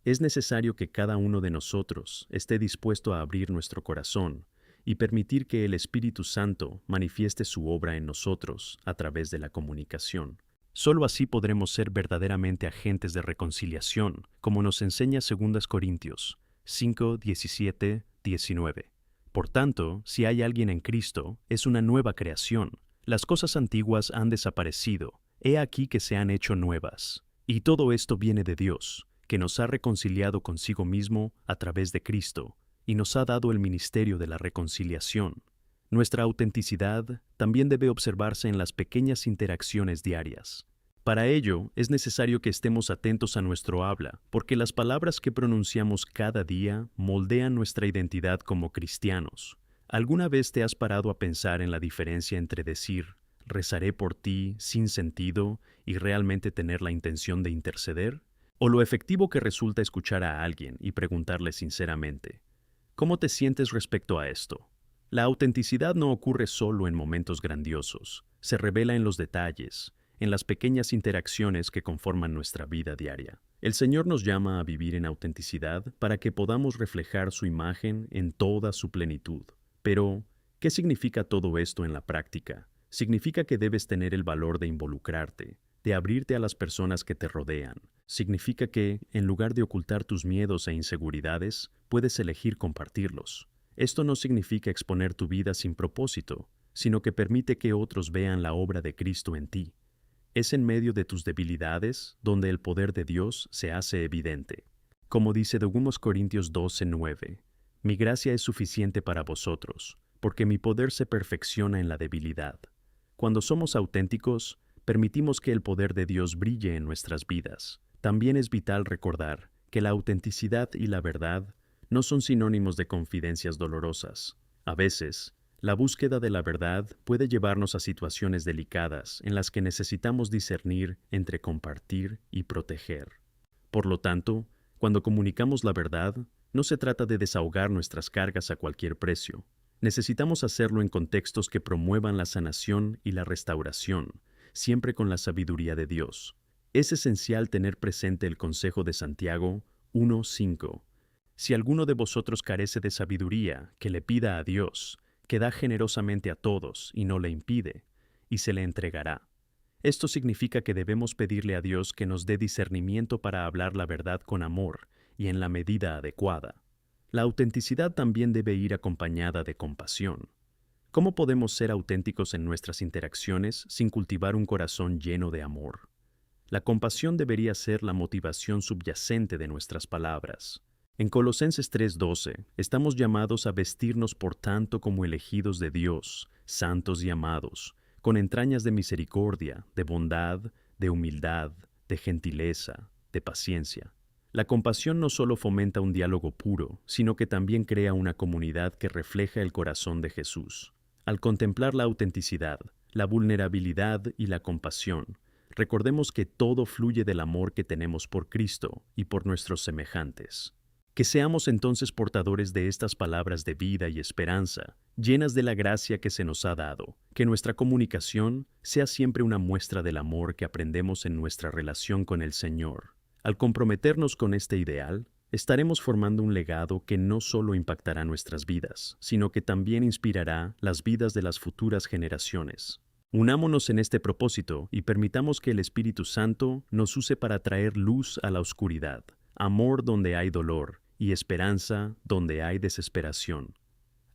Es necesario que cada uno de nosotros esté dispuesto a abrir nuestro corazón y permitir que el Espíritu Santo manifieste su obra en nosotros a través de la comunicación. Solo así podremos ser verdaderamente agentes de reconciliación, como nos enseña 2 Corintios 5, 17, 19. Por tanto, si hay alguien en Cristo, es una nueva creación. Las cosas antiguas han desaparecido, he aquí que se han hecho nuevas. Y todo esto viene de Dios, que nos ha reconciliado consigo mismo a través de Cristo y nos ha dado el ministerio de la reconciliación. Nuestra autenticidad también debe observarse en las pequeñas interacciones diarias. Para ello, es necesario que estemos atentos a nuestro habla, porque las palabras que pronunciamos cada día moldean nuestra identidad como cristianos. ¿Alguna vez te has parado a pensar en la diferencia entre decir, rezaré por ti sin sentido y realmente tener la intención de interceder? ¿O lo efectivo que resulta escuchar a alguien y preguntarle sinceramente, ¿cómo te sientes respecto a esto? La autenticidad no ocurre solo en momentos grandiosos, se revela en los detalles, en las pequeñas interacciones que conforman nuestra vida diaria. El Señor nos llama a vivir en autenticidad para que podamos reflejar su imagen en toda su plenitud. Pero, ¿qué significa todo esto en la práctica? Significa que debes tener el valor de involucrarte, de abrirte a las personas que te rodean. Significa que, en lugar de ocultar tus miedos e inseguridades, puedes elegir compartirlos. Esto no significa exponer tu vida sin propósito, sino que permite que otros vean la obra de Cristo en ti. Es en medio de tus debilidades donde el poder de Dios se hace evidente. Como dice 2 Corintios 12:9, mi gracia es suficiente para vosotros, porque mi poder se perfecciona en la debilidad. Cuando somos auténticos, permitimos que el poder de Dios brille en nuestras vidas. También es vital recordar que la autenticidad y la verdad no son sinónimos de confidencias dolorosas. A veces, la búsqueda de la verdad puede llevarnos a situaciones delicadas en las que necesitamos discernir entre compartir y proteger. Por lo tanto, cuando comunicamos la verdad, no se trata de desahogar nuestras cargas a cualquier precio. Necesitamos hacerlo en contextos que promuevan la sanación y la restauración, siempre con la sabiduría de Dios. Es esencial tener presente el consejo de Santiago 1:5. Si alguno de vosotros carece de sabiduría, que le pida a Dios, que da generosamente a todos y no le impide, y se le entregará. Esto significa que debemos pedirle a Dios que nos dé discernimiento para hablar la verdad con amor y en la medida adecuada. La autenticidad también debe ir acompañada de compasión. ¿Cómo podemos ser auténticos en nuestras interacciones sin cultivar un corazón lleno de amor? La compasión debería ser la motivación subyacente de nuestras palabras. En Colosenses 3:12, estamos llamados a vestirnos por tanto como elegidos de Dios, santos y amados, con entrañas de misericordia, de bondad, de humildad, de gentileza, de paciencia. La compasión no solo fomenta un diálogo puro, sino que también crea una comunidad que refleja el corazón de Jesús. Al contemplar la autenticidad, la vulnerabilidad y la compasión, recordemos que todo fluye del amor que tenemos por Cristo y por nuestros semejantes. Que seamos entonces portadores de estas palabras de vida y esperanza, llenas de la gracia que se nos ha dado, que nuestra comunicación sea siempre una muestra del amor que aprendemos en nuestra relación con el Señor. Al comprometernos con este ideal, estaremos formando un legado que no solo impactará nuestras vidas, sino que también inspirará las vidas de las futuras generaciones. Unámonos en este propósito y permitamos que el Espíritu Santo nos use para traer luz a la oscuridad, amor donde hay dolor y esperanza donde hay desesperación.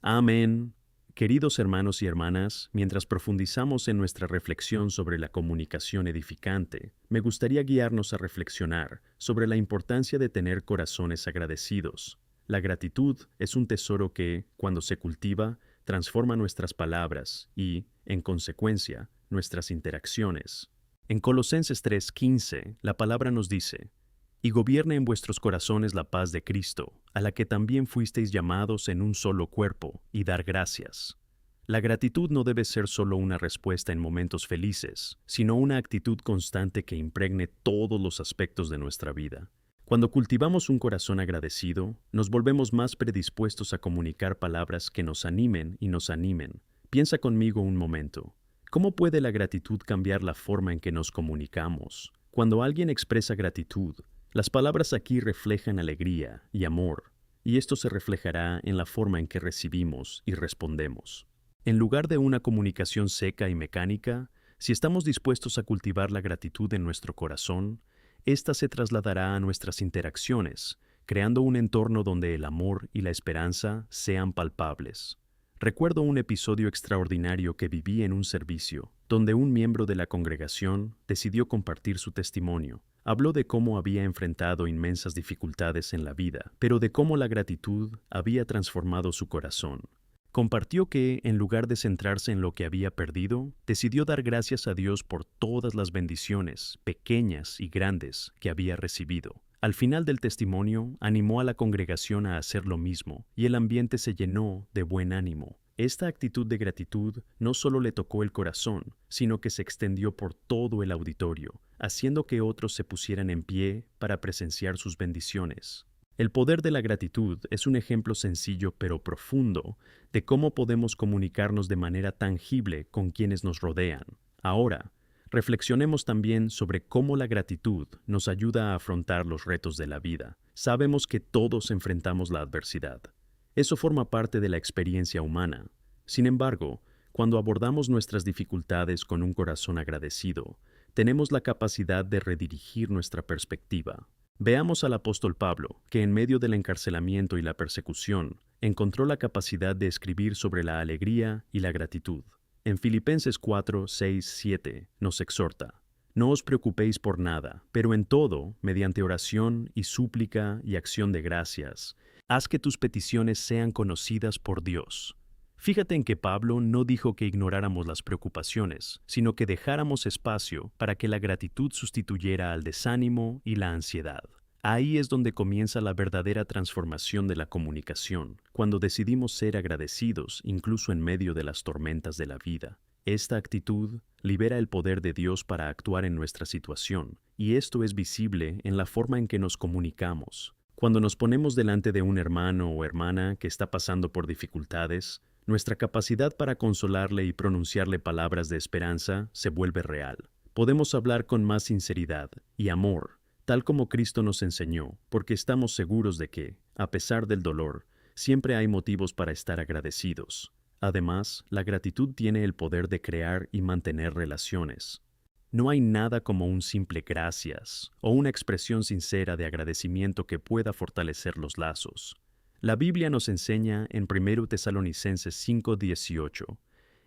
Amén. Queridos hermanos y hermanas, mientras profundizamos en nuestra reflexión sobre la comunicación edificante, me gustaría guiarnos a reflexionar sobre la importancia de tener corazones agradecidos. La gratitud es un tesoro que, cuando se cultiva, transforma nuestras palabras y, en consecuencia, nuestras interacciones. En Colosenses 3:15, la palabra nos dice, y gobierne en vuestros corazones la paz de Cristo, a la que también fuisteis llamados en un solo cuerpo, y dar gracias. La gratitud no debe ser solo una respuesta en momentos felices, sino una actitud constante que impregne todos los aspectos de nuestra vida. Cuando cultivamos un corazón agradecido, nos volvemos más predispuestos a comunicar palabras que nos animen y nos animen. Piensa conmigo un momento. ¿Cómo puede la gratitud cambiar la forma en que nos comunicamos? Cuando alguien expresa gratitud, las palabras aquí reflejan alegría y amor, y esto se reflejará en la forma en que recibimos y respondemos. En lugar de una comunicación seca y mecánica, si estamos dispuestos a cultivar la gratitud en nuestro corazón, ésta se trasladará a nuestras interacciones, creando un entorno donde el amor y la esperanza sean palpables. Recuerdo un episodio extraordinario que viví en un servicio, donde un miembro de la congregación decidió compartir su testimonio. Habló de cómo había enfrentado inmensas dificultades en la vida, pero de cómo la gratitud había transformado su corazón. Compartió que, en lugar de centrarse en lo que había perdido, decidió dar gracias a Dios por todas las bendiciones, pequeñas y grandes, que había recibido. Al final del testimonio, animó a la congregación a hacer lo mismo, y el ambiente se llenó de buen ánimo. Esta actitud de gratitud no solo le tocó el corazón, sino que se extendió por todo el auditorio, haciendo que otros se pusieran en pie para presenciar sus bendiciones. El poder de la gratitud es un ejemplo sencillo pero profundo de cómo podemos comunicarnos de manera tangible con quienes nos rodean. Ahora, reflexionemos también sobre cómo la gratitud nos ayuda a afrontar los retos de la vida. Sabemos que todos enfrentamos la adversidad. Eso forma parte de la experiencia humana. Sin embargo, cuando abordamos nuestras dificultades con un corazón agradecido, tenemos la capacidad de redirigir nuestra perspectiva. Veamos al apóstol Pablo, que en medio del encarcelamiento y la persecución, encontró la capacidad de escribir sobre la alegría y la gratitud. En Filipenses 4, 6, 7 nos exhorta: no os preocupéis por nada, pero en todo, mediante oración y súplica y acción de gracias, haz que tus peticiones sean conocidas por Dios. Fíjate en que Pablo no dijo que ignoráramos las preocupaciones, sino que dejáramos espacio para que la gratitud sustituyera al desánimo y la ansiedad. Ahí es donde comienza la verdadera transformación de la comunicación, cuando decidimos ser agradecidos incluso en medio de las tormentas de la vida. Esta actitud libera el poder de Dios para actuar en nuestra situación, y esto es visible en la forma en que nos comunicamos. Cuando nos ponemos delante de un hermano o hermana que está pasando por dificultades, nuestra capacidad para consolarle y pronunciarle palabras de esperanza se vuelve real. Podemos hablar con más sinceridad y amor, tal como Cristo nos enseñó, porque estamos seguros de que, a pesar del dolor, siempre hay motivos para estar agradecidos. Además, la gratitud tiene el poder de crear y mantener relaciones. No hay nada como un simple gracias o una expresión sincera de agradecimiento que pueda fortalecer los lazos. La Biblia nos enseña en 1 Tesalonicenses 5:18: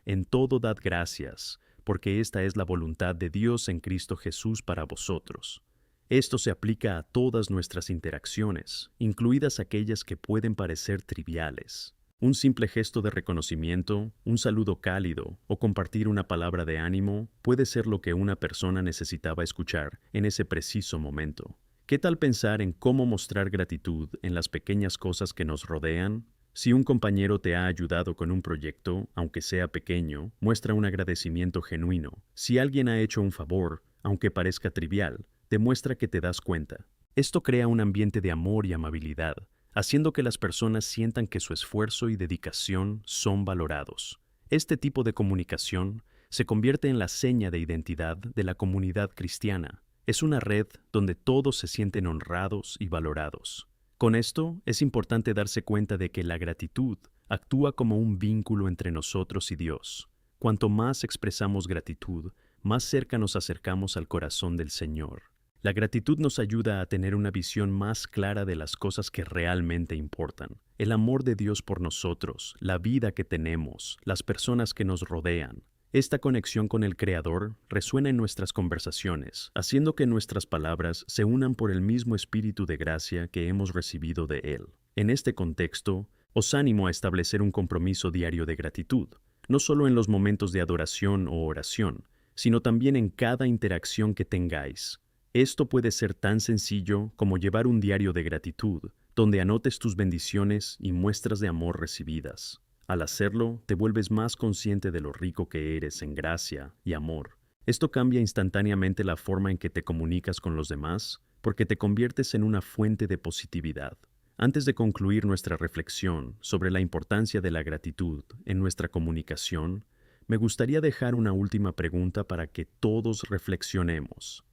en todo dad gracias, porque esta es la voluntad de Dios en Cristo Jesús para vosotros. Esto se aplica a todas nuestras interacciones, incluidas aquellas que pueden parecer triviales. Un simple gesto de reconocimiento, un saludo cálido o compartir una palabra de ánimo puede ser lo que una persona necesitaba escuchar en ese preciso momento. ¿Qué tal pensar en cómo mostrar gratitud en las pequeñas cosas que nos rodean? Si un compañero te ha ayudado con un proyecto, aunque sea pequeño, muestra un agradecimiento genuino. Si alguien ha hecho un favor, aunque parezca trivial, demuestra que te das cuenta. Esto crea un ambiente de amor y amabilidad, haciendo que las personas sientan que su esfuerzo y dedicación son valorados. Este tipo de comunicación se convierte en la seña de identidad de la comunidad cristiana. Es una red donde todos se sienten honrados y valorados. Con esto, es importante darse cuenta de que la gratitud actúa como un vínculo entre nosotros y Dios. Cuanto más expresamos gratitud, más cerca nos acercamos al corazón del Señor. La gratitud nos ayuda a tener una visión más clara de las cosas que realmente importan. El amor de Dios por nosotros, la vida que tenemos, las personas que nos rodean. Esta conexión con el Creador resuena en nuestras conversaciones, haciendo que nuestras palabras se unan por el mismo espíritu de gracia que hemos recibido de Él. En este contexto, os animo a establecer un compromiso diario de gratitud, no solo en los momentos de adoración o oración, sino también en cada interacción que tengáis. Esto puede ser tan sencillo como llevar un diario de gratitud, donde anotes tus bendiciones y muestras de amor recibidas. Al hacerlo, te vuelves más consciente de lo rico que eres en gracia y amor. Esto cambia instantáneamente la forma en que te comunicas con los demás, porque te conviertes en una fuente de positividad. Antes de concluir nuestra reflexión sobre la importancia de la gratitud en nuestra comunicación, me gustaría dejar una última pregunta para que todos reflexionemos.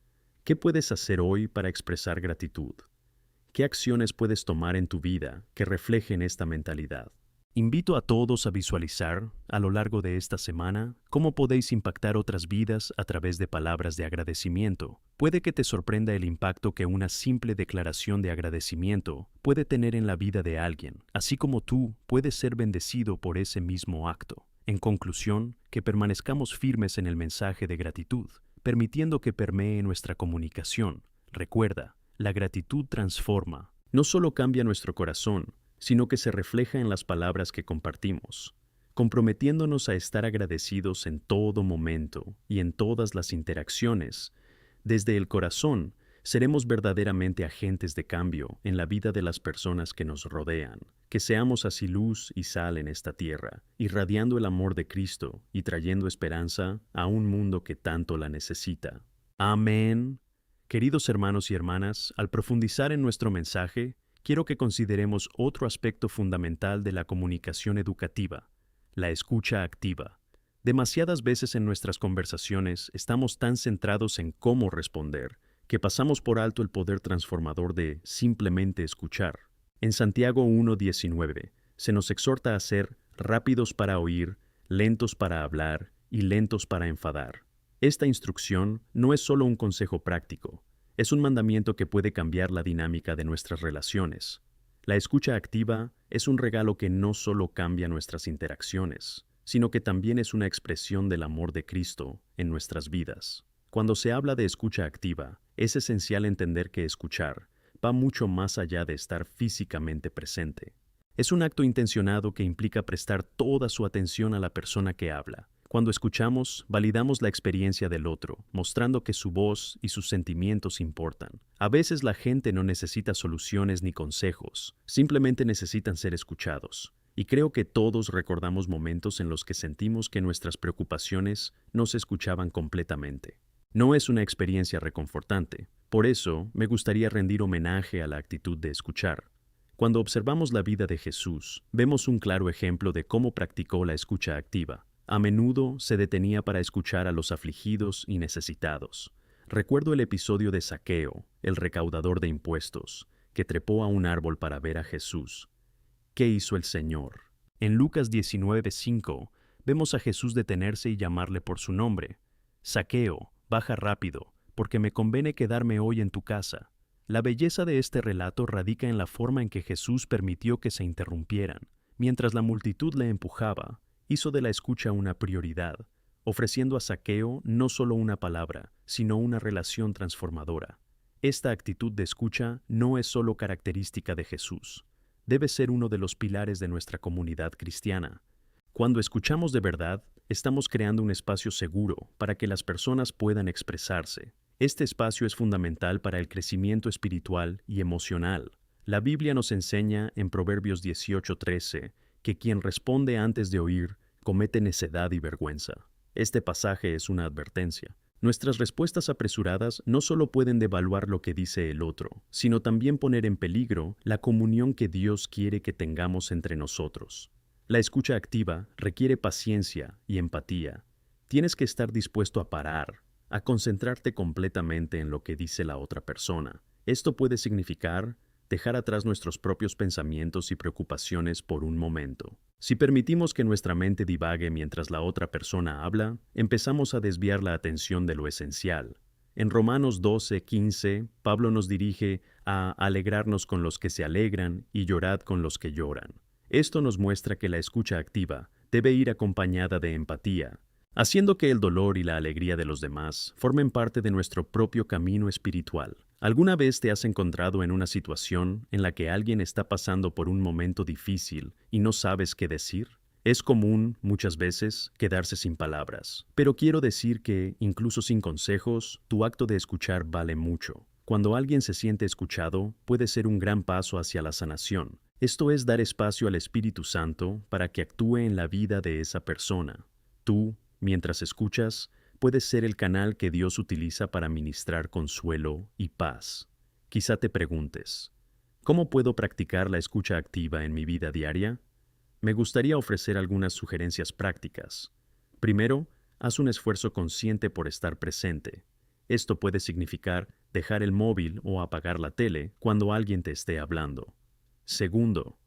¿Qué puedes hacer hoy para expresar gratitud? ¿Qué acciones puedes tomar en tu vida que reflejen esta mentalidad? Invito a todos a visualizar, a lo largo de esta semana, cómo podéis impactar otras vidas a través de palabras de agradecimiento. Puede que te sorprenda el impacto que una simple declaración de agradecimiento puede tener en la vida de alguien, así como tú puedes ser bendecido por ese mismo acto. En conclusión, que permanezcamos firmes en el mensaje de gratitud, permitiendo que permee nuestra comunicación, Recuerda, la gratitud transforma. No solo cambia nuestro corazón, sino que se refleja en las palabras que compartimos, comprometiéndonos a estar agradecidos en todo momento y en todas las interacciones. Desde el corazón, seremos verdaderamente agentes de cambio en la vida de las personas que nos rodean. Que seamos así luz y sal en esta tierra, irradiando el amor de Cristo y trayendo esperanza a un mundo que tanto la necesita. Amén. Queridos hermanos y hermanas, al profundizar en nuestro mensaje, quiero que consideremos otro aspecto fundamental de la comunicación educativa: la escucha activa. Demasiadas veces en nuestras conversaciones estamos tan centrados en cómo responder que pasamos por alto el poder transformador de simplemente escuchar. En Santiago 1:19 se nos exhorta a ser rápidos para oír, lentos para hablar y lentos para enfadar. Esta instrucción no es solo un consejo práctico, es un mandamiento que puede cambiar la dinámica de nuestras relaciones. La escucha activa es un regalo que no solo cambia nuestras interacciones, sino que también es una expresión del amor de Cristo en nuestras vidas. Cuando se habla de escucha activa, es esencial entender que escuchar va mucho más allá de estar físicamente presente. Es un acto intencionado que implica prestar toda su atención a la persona que habla. Cuando escuchamos, validamos la experiencia del otro, mostrando que su voz y sus sentimientos importan. A veces la gente no necesita soluciones ni consejos, simplemente necesitan ser escuchados. Y creo que todos recordamos momentos en los que sentimos que nuestras preocupaciones no se escuchaban completamente. No es una experiencia reconfortante. Por eso, me gustaría rendir homenaje a la actitud de escuchar. Cuando observamos la vida de Jesús, vemos un claro ejemplo de cómo practicó la escucha activa. A menudo se detenía para escuchar a los afligidos y necesitados. Recuerdo el episodio de Zaqueo, el recaudador de impuestos, que trepó a un árbol para ver a Jesús. ¿Qué hizo el Señor? En Lucas 19:5 vemos a Jesús detenerse y llamarle por su nombre. Zaqueo, baja rápido, porque me conviene quedarme hoy en tu casa. La belleza de este relato radica en la forma en que Jesús permitió que se interrumpieran. Mientras la multitud le empujaba, hizo de la escucha una prioridad, ofreciendo a Zaqueo no solo una palabra, sino una relación transformadora. Esta actitud de escucha no es solo característica de Jesús, debe ser uno de los pilares de nuestra comunidad cristiana. Cuando escuchamos de verdad, estamos creando un espacio seguro para que las personas puedan expresarse. Este espacio es fundamental para el crecimiento espiritual y emocional. La Biblia nos enseña en Proverbios 18:13 que quien responde antes de oír comete necedad y vergüenza. Este pasaje es una advertencia. Nuestras respuestas apresuradas no solo pueden devaluar lo que dice el otro, sino también poner en peligro la comunión que Dios quiere que tengamos entre nosotros. La escucha activa requiere paciencia y empatía. Tienes que estar dispuesto a parar, a concentrarte completamente en lo que dice la otra persona. Esto puede significar dejar atrás nuestros propios pensamientos y preocupaciones por un momento. Si permitimos que nuestra mente divague mientras la otra persona habla, empezamos a desviar la atención de lo esencial. En Romanos 12:15, Pablo nos dirige a alegrarnos con los que se alegran y llorad con los que lloran. Esto nos muestra que la escucha activa debe ir acompañada de empatía, haciendo que el dolor y la alegría de los demás formen parte de nuestro propio camino espiritual. ¿Alguna vez te has encontrado en una situación en la que alguien está pasando por un momento difícil y no sabes qué decir? Es común, muchas veces, quedarse sin palabras. Pero quiero decir que, incluso sin consejos, tu acto de escuchar vale mucho. Cuando alguien se siente escuchado, puede ser un gran paso hacia la sanación. Esto es dar espacio al Espíritu Santo para que actúe en la vida de esa persona. Tú, mientras escuchas, puedes ser el canal que Dios utiliza para ministrar consuelo y paz. Quizá te preguntes, ¿cómo puedo practicar la escucha activa en mi vida diaria? Me gustaría ofrecer algunas sugerencias prácticas. Primero, haz un esfuerzo consciente por estar presente. Esto puede significar dejar el móvil o apagar la tele cuando alguien te esté hablando. Segundo,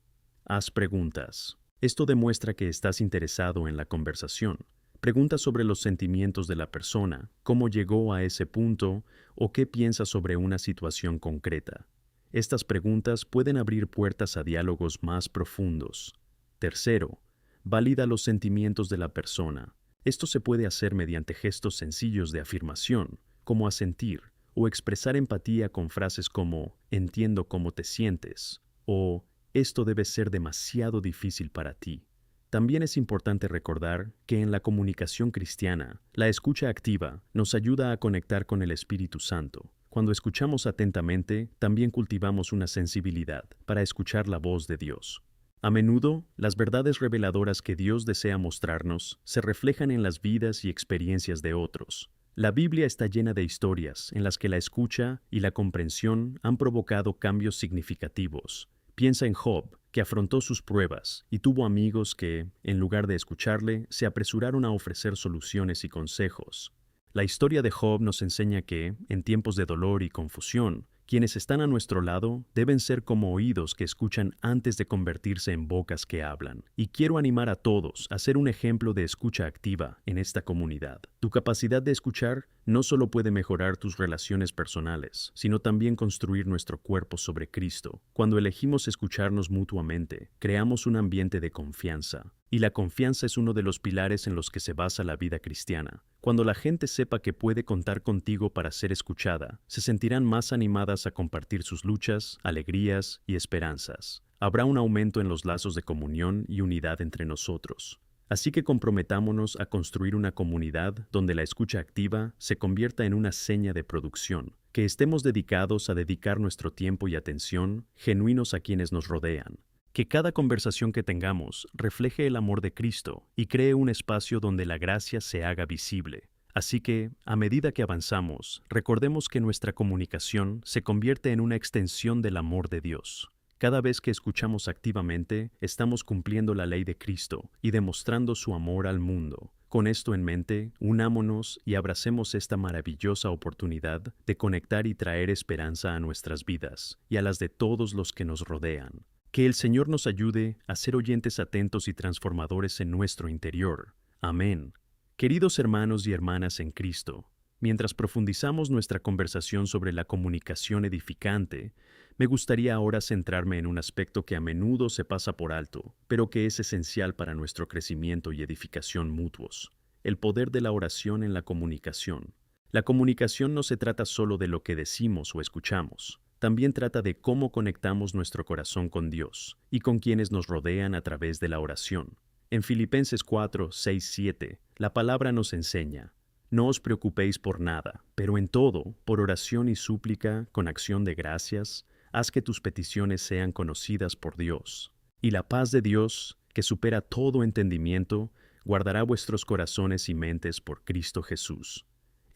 haz preguntas. Esto demuestra que estás interesado en la conversación. Pregunta sobre los sentimientos de la persona, cómo llegó a ese punto o qué piensa sobre una situación concreta. Estas preguntas pueden abrir puertas a diálogos más profundos. Tercero, valida los sentimientos de la persona. Esto se puede hacer mediante gestos sencillos de afirmación, como asentir o expresar empatía con frases como entiendo cómo te sientes o esto debe ser demasiado difícil para ti. También es importante recordar que en la comunicación cristiana, la escucha activa nos ayuda a conectar con el Espíritu Santo. Cuando escuchamos atentamente, también cultivamos una sensibilidad para escuchar la voz de Dios. A menudo, las verdades reveladoras que Dios desea mostrarnos se reflejan en las vidas y experiencias de otros. La Biblia está llena de historias en las que la escucha y la comprensión han provocado cambios significativos. Piensa en Job, que afrontó sus pruebas y tuvo amigos que, en lugar de escucharle, se apresuraron a ofrecer soluciones y consejos. La historia de Job nos enseña que, en tiempos de dolor y confusión, quienes están a nuestro lado deben ser como oídos que escuchan antes de convertirse en bocas que hablan. Y quiero animar a todos a ser un ejemplo de escucha activa en esta comunidad. Tu capacidad de escuchar no solo puede mejorar tus relaciones personales, sino también construir nuestro cuerpo sobre Cristo. Cuando elegimos escucharnos mutuamente, creamos un ambiente de confianza. Y la confianza es uno de los pilares en los que se basa la vida cristiana. Cuando la gente sepa que puede contar contigo para ser escuchada, se sentirán más animadas a compartir sus luchas, alegrías y esperanzas. Habrá un aumento en los lazos de comunión y unidad entre nosotros. Así que comprometámonos a construir una comunidad donde la escucha activa se convierta en una seña de producción, que estemos dedicados a dedicar nuestro tiempo y atención genuinos a quienes nos rodean. Que cada conversación que tengamos refleje el amor de Cristo y cree un espacio donde la gracia se haga visible. Así que, a medida que avanzamos, recordemos que nuestra comunicación se convierte en una extensión del amor de Dios. Cada vez que escuchamos activamente, estamos cumpliendo la ley de Cristo y demostrando su amor al mundo. Con esto en mente, unámonos y abracemos esta maravillosa oportunidad de conectar y traer esperanza a nuestras vidas y a las de todos los que nos rodean. Que el Señor nos ayude a ser oyentes atentos y transformadores en nuestro interior. Amén. Queridos hermanos y hermanas en Cristo, mientras profundizamos nuestra conversación sobre la comunicación edificante, me gustaría ahora centrarme en un aspecto que a menudo se pasa por alto, pero que es esencial para nuestro crecimiento y edificación mutuos: el poder de la oración en la comunicación. La comunicación no se trata solo de lo que decimos o escuchamos. También trata de cómo conectamos nuestro corazón con Dios y con quienes nos rodean a través de la oración. En Filipenses 4, 6, 7, la palabra nos enseña: no os preocupéis por nada, pero en todo, por oración y súplica, con acción de gracias, haz que tus peticiones sean conocidas por Dios. Y la paz de Dios, que supera todo entendimiento, guardará vuestros corazones y mentes por Cristo Jesús.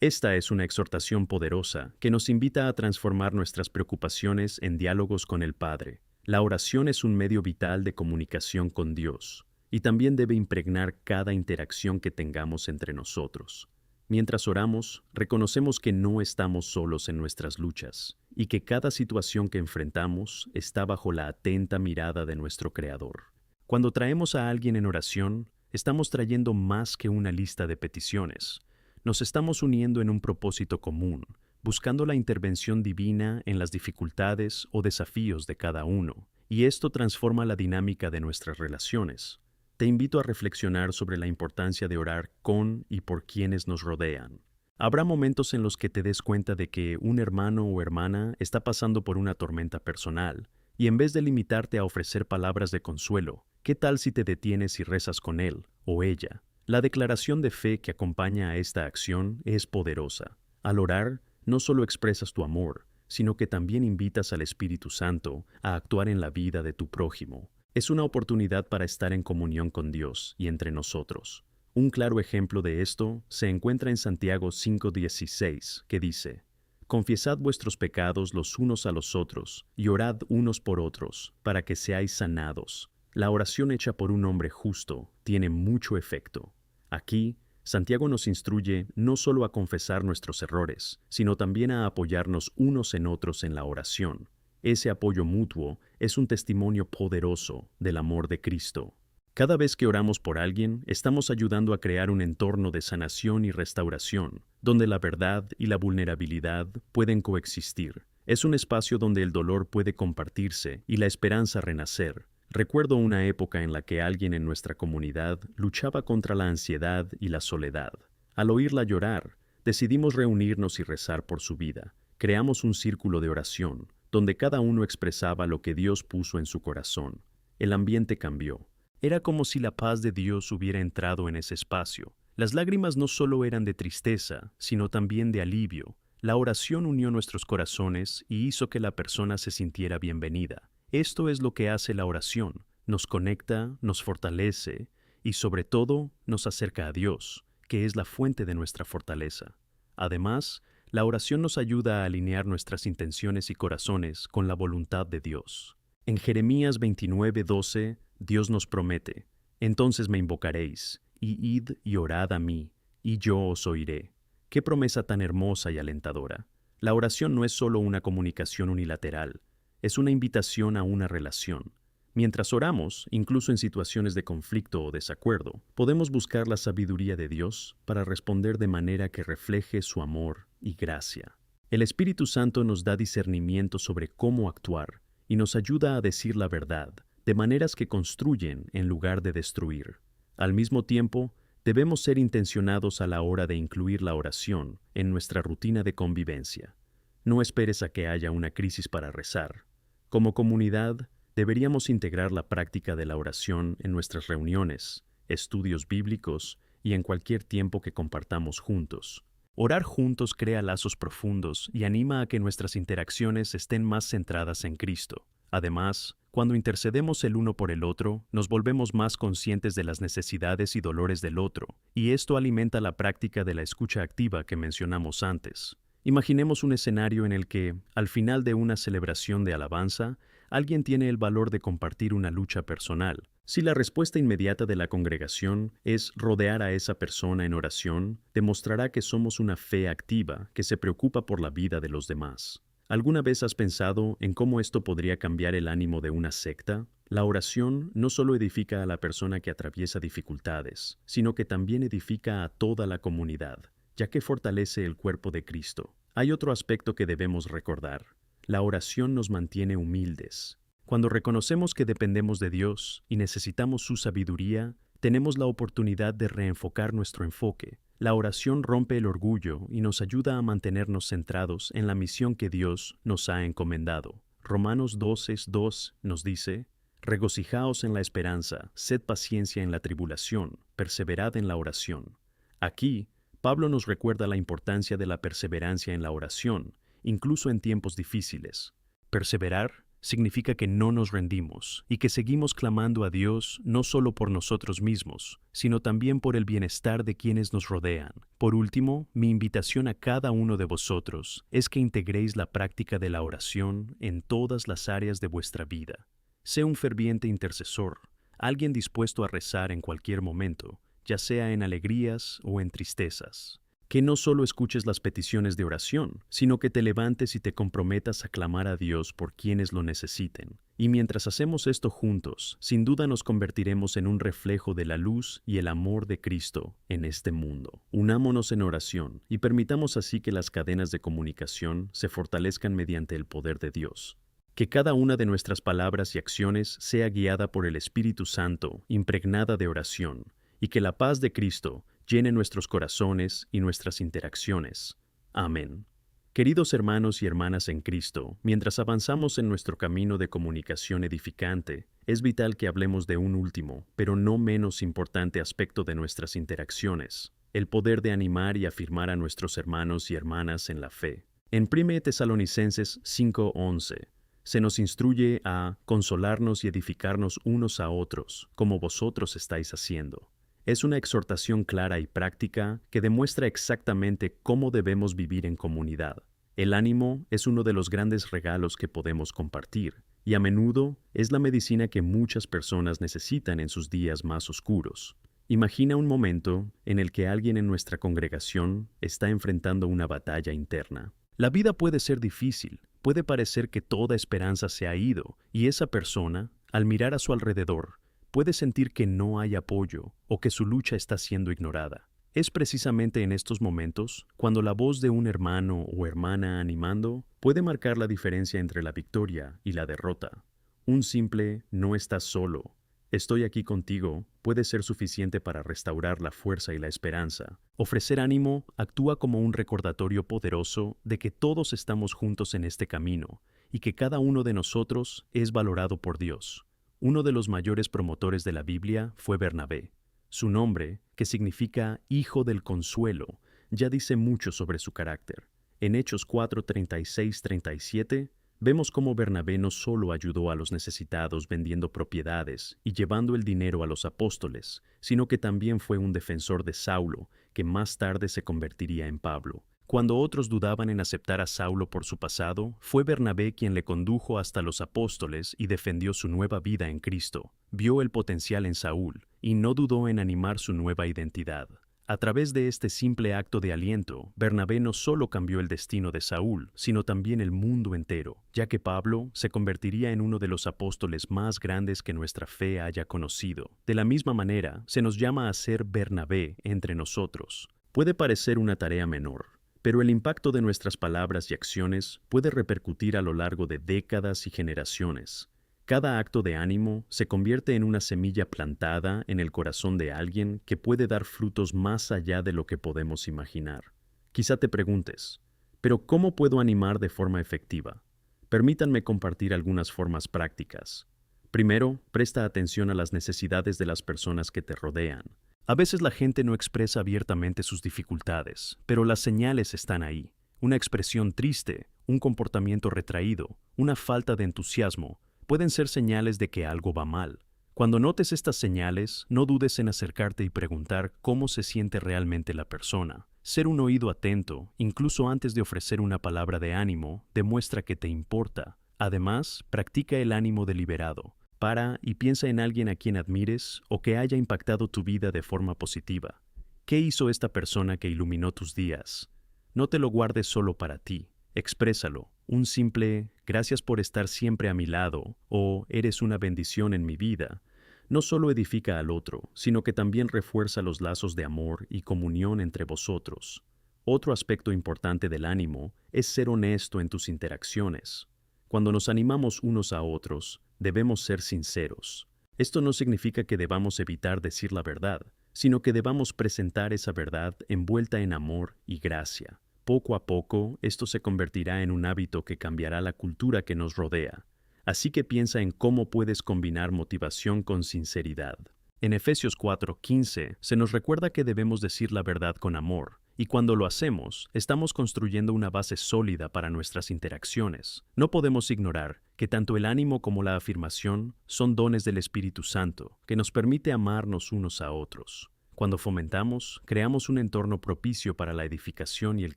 Esta es una exhortación poderosa que nos invita a transformar nuestras preocupaciones en diálogos con el Padre. La oración es un medio vital de comunicación con Dios y también debe impregnar cada interacción que tengamos entre nosotros. Mientras oramos, reconocemos que no estamos solos en nuestras luchas y que cada situación que enfrentamos está bajo la atenta mirada de nuestro Creador. Cuando traemos a alguien en oración, estamos trayendo más que una lista de peticiones. Nos estamos uniendo en un propósito común, buscando la intervención divina en las dificultades o desafíos de cada uno, y esto transforma la dinámica de nuestras relaciones. Te invito a reflexionar sobre la importancia de orar con y por quienes nos rodean. Habrá momentos en los que te des cuenta de que un hermano o hermana está pasando por una tormenta personal, y en vez de limitarte a ofrecer palabras de consuelo, ¿qué tal si te detienes y rezas con él o ella? La declaración de fe que acompaña a esta acción es poderosa. Al orar, no solo expresas tu amor, sino que también invitas al Espíritu Santo a actuar en la vida de tu prójimo. Es una oportunidad para estar en comunión con Dios y entre nosotros. Un claro ejemplo de esto se encuentra en Santiago 5:16, que dice: Confiesad vuestros pecados los unos a los otros y orad unos por otros, para que seáis sanados. La oración hecha por un hombre justo tiene mucho efecto. Aquí, Santiago nos instruye no solo a confesar nuestros errores, sino también a apoyarnos unos en otros en la oración. Ese apoyo mutuo es un testimonio poderoso del amor de Cristo. Cada vez que oramos por alguien, estamos ayudando a crear un entorno de sanación y restauración, donde la verdad y la vulnerabilidad pueden coexistir. Es un espacio donde el dolor puede compartirse y la esperanza renacer. Recuerdo una época en la que alguien en nuestra comunidad luchaba contra la ansiedad y la soledad. Al oírla llorar, decidimos reunirnos y rezar por su vida. Creamos un círculo de oración, donde cada uno expresaba lo que Dios puso en su corazón. El ambiente cambió. Era como si la paz de Dios hubiera entrado en ese espacio. Las lágrimas no solo eran de tristeza, sino también de alivio. La oración unió nuestros corazones y hizo que la persona se sintiera bienvenida. Esto es lo que hace la oración. Nos conecta, nos fortalece y sobre todo nos acerca a Dios, que es la fuente de nuestra fortaleza. Además, la oración nos ayuda a alinear nuestras intenciones y corazones con la voluntad de Dios. En Jeremías 29:12, Dios nos promete: «Entonces me invocaréis, y id y orad a mí, y yo os oiré». ¡Qué promesa tan hermosa y alentadora! La oración no es solo una comunicación unilateral, es una invitación a una relación. Mientras oramos, incluso en situaciones de conflicto o desacuerdo, podemos buscar la sabiduría de Dios para responder de manera que refleje su amor y gracia. El Espíritu Santo nos da discernimiento sobre cómo actuar y nos ayuda a decir la verdad, de maneras que construyen en lugar de destruir. Al mismo tiempo, debemos ser intencionados a la hora de incluir la oración en nuestra rutina de convivencia. No esperes a que haya una crisis para rezar. Como comunidad, deberíamos integrar la práctica de la oración en nuestras reuniones, estudios bíblicos y en cualquier tiempo que compartamos juntos. Orar juntos crea lazos profundos y anima a que nuestras interacciones estén más centradas en Cristo. Además, cuando intercedemos el uno por el otro, nos volvemos más conscientes de las necesidades y dolores del otro, y esto alimenta la práctica de la escucha activa que mencionamos antes. Imaginemos un escenario en el que, al final de una celebración de alabanza, alguien tiene el valor de compartir una lucha personal. Si la respuesta inmediata de la congregación es rodear a esa persona en oración, demostrará que somos una fe activa que se preocupa por la vida de los demás. ¿Alguna vez has pensado en cómo esto podría cambiar el ánimo de una secta? La oración no solo edifica a la persona que atraviesa dificultades, sino que también edifica a toda la comunidad, ya que fortalece el cuerpo de Cristo. Hay otro aspecto que debemos recordar. La oración nos mantiene humildes. Cuando reconocemos que dependemos de Dios y necesitamos su sabiduría, tenemos la oportunidad de reenfocar nuestro enfoque. La oración rompe el orgullo y nos ayuda a mantenernos centrados en la misión que Dios nos ha encomendado. Romanos 12:2 nos dice: «Regocijaos en la esperanza, sed paciencia en la tribulación, perseverad en la oración». Aquí, Pablo nos recuerda la importancia de la perseverancia en la oración, incluso en tiempos difíciles. Perseverar significa que no nos rendimos y que seguimos clamando a Dios no solo por nosotros mismos, sino también por el bienestar de quienes nos rodean. Por último, mi invitación a cada uno de vosotros es que integréis la práctica de la oración en todas las áreas de vuestra vida. Sé un ferviente intercesor, alguien dispuesto a rezar en cualquier momento, ya sea en alegrías o en tristezas. Que no solo escuches las peticiones de oración, sino que te levantes y te comprometas a clamar a Dios por quienes lo necesiten. Y mientras hacemos esto juntos, sin duda nos convertiremos en un reflejo de la luz y el amor de Cristo en este mundo. Unámonos en oración y permitamos así que las cadenas de comunicación se fortalezcan mediante el poder de Dios. Que cada una de nuestras palabras y acciones sea guiada por el Espíritu Santo, impregnada de oración, y que la paz de Cristo llene nuestros corazones y nuestras interacciones. Amén. Queridos hermanos y hermanas en Cristo, mientras avanzamos en nuestro camino de comunicación edificante, es vital que hablemos de un último, pero no menos importante aspecto de nuestras interacciones: el poder de animar y afirmar a nuestros hermanos y hermanas en la fe. En 1 Tesalonicenses 5:11, se nos instruye a consolarnos y edificarnos unos a otros, como vosotros estáis haciendo. Es una exhortación clara y práctica que demuestra exactamente cómo debemos vivir en comunidad. El ánimo es uno de los grandes regalos que podemos compartir, y a menudo es la medicina que muchas personas necesitan en sus días más oscuros. Imagina un momento en el que alguien en nuestra congregación está enfrentando una batalla interna. La vida puede ser difícil, puede parecer que toda esperanza se ha ido, y esa persona, al mirar a su alrededor, puede sentir que no hay apoyo o que su lucha está siendo ignorada. Es precisamente en estos momentos cuando la voz de un hermano o hermana animando puede marcar la diferencia entre la victoria y la derrota. Un simple "no estás solo" estoy aquí contigo puede ser suficiente para restaurar la fuerza y la esperanza. Ofrecer ánimo actúa como un recordatorio poderoso de que todos estamos juntos en este camino y que cada uno de nosotros es valorado por Dios. Uno de los mayores promotores de la Biblia fue Bernabé. Su nombre, que significa Hijo del Consuelo, ya dice mucho sobre su carácter. En Hechos 4:36-37, vemos cómo Bernabé no solo ayudó a los necesitados vendiendo propiedades y llevando el dinero a los apóstoles, sino que también fue un defensor de Saulo, que más tarde se convertiría en Pablo. Cuando otros dudaban en aceptar a Saulo por su pasado, fue Bernabé quien le condujo hasta los apóstoles y defendió su nueva vida en Cristo. Vio el potencial en Saúl y no dudó en animar su nueva identidad. A través de este simple acto de aliento, Bernabé no solo cambió el destino de Saúl, sino también el mundo entero, ya que Pablo se convertiría en uno de los apóstoles más grandes que nuestra fe haya conocido. De la misma manera, se nos llama a ser Bernabé entre nosotros. Puede parecer una tarea menor, pero el impacto de nuestras palabras y acciones puede repercutir a lo largo de décadas y generaciones. Cada acto de ánimo se convierte en una semilla plantada en el corazón de alguien que puede dar frutos más allá de lo que podemos imaginar. Quizá te preguntes, ¿pero cómo puedo animar de forma efectiva? Permítanme compartir algunas formas prácticas. Primero, presta atención a las necesidades de las personas que te rodean. A veces la gente no expresa abiertamente sus dificultades, pero las señales están ahí. Una expresión triste, un comportamiento retraído, una falta de entusiasmo, pueden ser señales de que algo va mal. Cuando notes estas señales, no dudes en acercarte y preguntar cómo se siente realmente la persona. Ser un oído atento, incluso antes de ofrecer una palabra de ánimo, demuestra que te importa. Además, practica el ánimo deliberado. Para y piensa en alguien a quien admires o que haya impactado tu vida de forma positiva. ¿Qué hizo esta persona que iluminó tus días? No te lo guardes solo para ti. Exprésalo. Un simple "gracias por estar siempre a mi lado" o "eres una bendición en mi vida" no solo edifica al otro, sino que también refuerza los lazos de amor y comunión entre vosotros. Otro aspecto importante del ánimo es ser honesto en tus interacciones. Cuando nos animamos unos a otros, debemos ser sinceros. Esto no significa que debamos evitar decir la verdad, sino que debamos presentar esa verdad envuelta en amor y gracia. Poco a poco, esto se convertirá en un hábito que cambiará la cultura que nos rodea. Así que piensa en cómo puedes combinar motivación con sinceridad. En Efesios 4:15 se nos recuerda que debemos decir la verdad con amor, y cuando lo hacemos, estamos construyendo una base sólida para nuestras interacciones. No podemos ignorar que tanto el ánimo como la afirmación son dones del Espíritu Santo, que nos permite amarnos unos a otros. Cuando fomentamos, creamos un entorno propicio para la edificación y el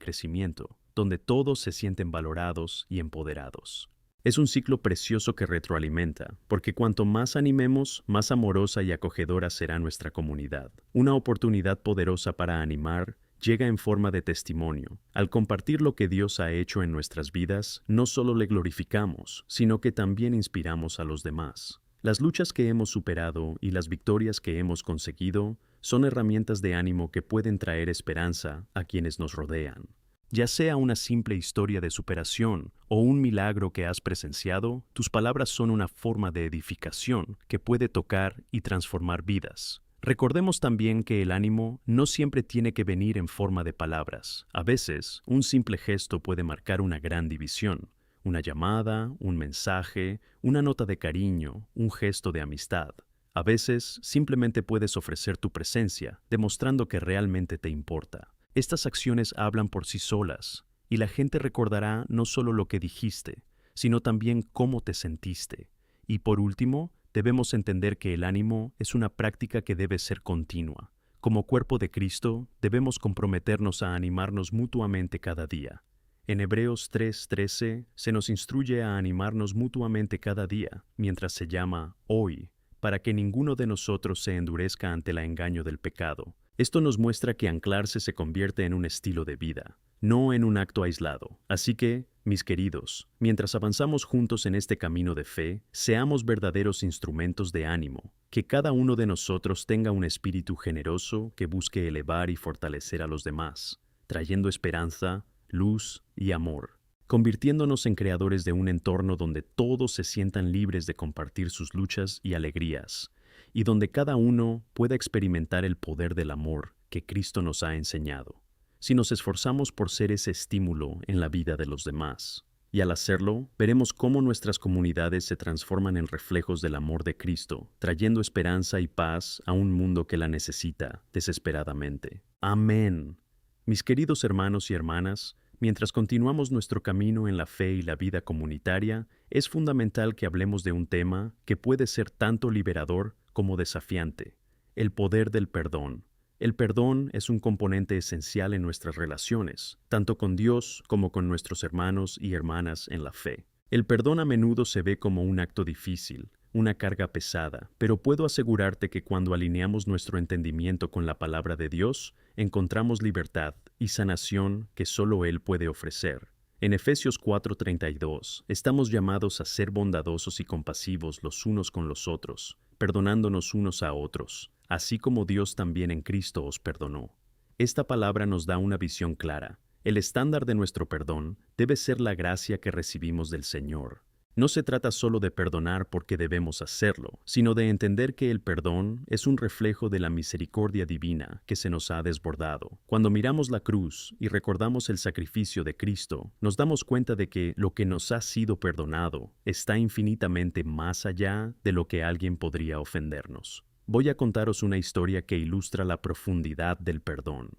crecimiento, donde todos se sienten valorados y empoderados. Es un ciclo precioso que retroalimenta, porque cuanto más animemos, más amorosa y acogedora será nuestra comunidad. Una oportunidad poderosa para animar llega en forma de testimonio. Al compartir lo que Dios ha hecho en nuestras vidas, no solo le glorificamos, sino que también inspiramos a los demás. Las luchas que hemos superado y las victorias que hemos conseguido son herramientas de ánimo que pueden traer esperanza a quienes nos rodean. Ya sea una simple historia de superación o un milagro que has presenciado, tus palabras son una forma de edificación que puede tocar y transformar vidas. Recordemos también que el ánimo no siempre tiene que venir en forma de palabras. A veces, un simple gesto puede marcar una gran división. Una llamada, un mensaje, una nota de cariño, un gesto de amistad. A veces, simplemente puedes ofrecer tu presencia, demostrando que realmente te importa. Estas acciones hablan por sí solas, y la gente recordará no solo lo que dijiste, sino también cómo te sentiste. Y por último, debemos entender que el ánimo es una práctica que debe ser continua. Como cuerpo de Cristo, debemos comprometernos a animarnos mutuamente cada día. En Hebreos 3:13 se nos instruye a animarnos mutuamente cada día, mientras se llama hoy, para que ninguno de nosotros se endurezca ante el engaño del pecado. Esto nos muestra que anclarse se convierte en un estilo de vida, no en un acto aislado. Así que, mis queridos, mientras avanzamos juntos en este camino de fe, seamos verdaderos instrumentos de ánimo, que cada uno de nosotros tenga un espíritu generoso que busque elevar y fortalecer a los demás, trayendo esperanza, luz y amor, convirtiéndonos en creadores de un entorno donde todos se sientan libres de compartir sus luchas y alegrías, y donde cada uno pueda experimentar el poder del amor que Cristo nos ha enseñado, si nos esforzamos por ser ese estímulo en la vida de los demás. Y al hacerlo, veremos cómo nuestras comunidades se transforman en reflejos del amor de Cristo, trayendo esperanza y paz a un mundo que la necesita desesperadamente. Amén. Mis queridos hermanos y hermanas, mientras continuamos nuestro camino en la fe y la vida comunitaria, es fundamental que hablemos de un tema que puede ser tanto liberador como desafiante: el poder del perdón. El perdón es un componente esencial en nuestras relaciones, tanto con Dios como con nuestros hermanos y hermanas en la fe. El perdón a menudo se ve como un acto difícil, una carga pesada, pero puedo asegurarte que cuando alineamos nuestro entendimiento con la palabra de Dios, encontramos libertad y sanación que solo Él puede ofrecer. En Efesios 4:32, estamos llamados a ser bondadosos y compasivos los unos con los otros, perdonándonos unos a otros, así como Dios también en Cristo os perdonó. Esta palabra nos da una visión clara. El estándar de nuestro perdón debe ser la gracia que recibimos del Señor. No se trata solo de perdonar porque debemos hacerlo, sino de entender que el perdón es un reflejo de la misericordia divina que se nos ha desbordado. Cuando miramos la cruz y recordamos el sacrificio de Cristo, nos damos cuenta de que lo que nos ha sido perdonado está infinitamente más allá de lo que alguien podría ofendernos. Voy a contaros una historia que ilustra la profundidad del perdón.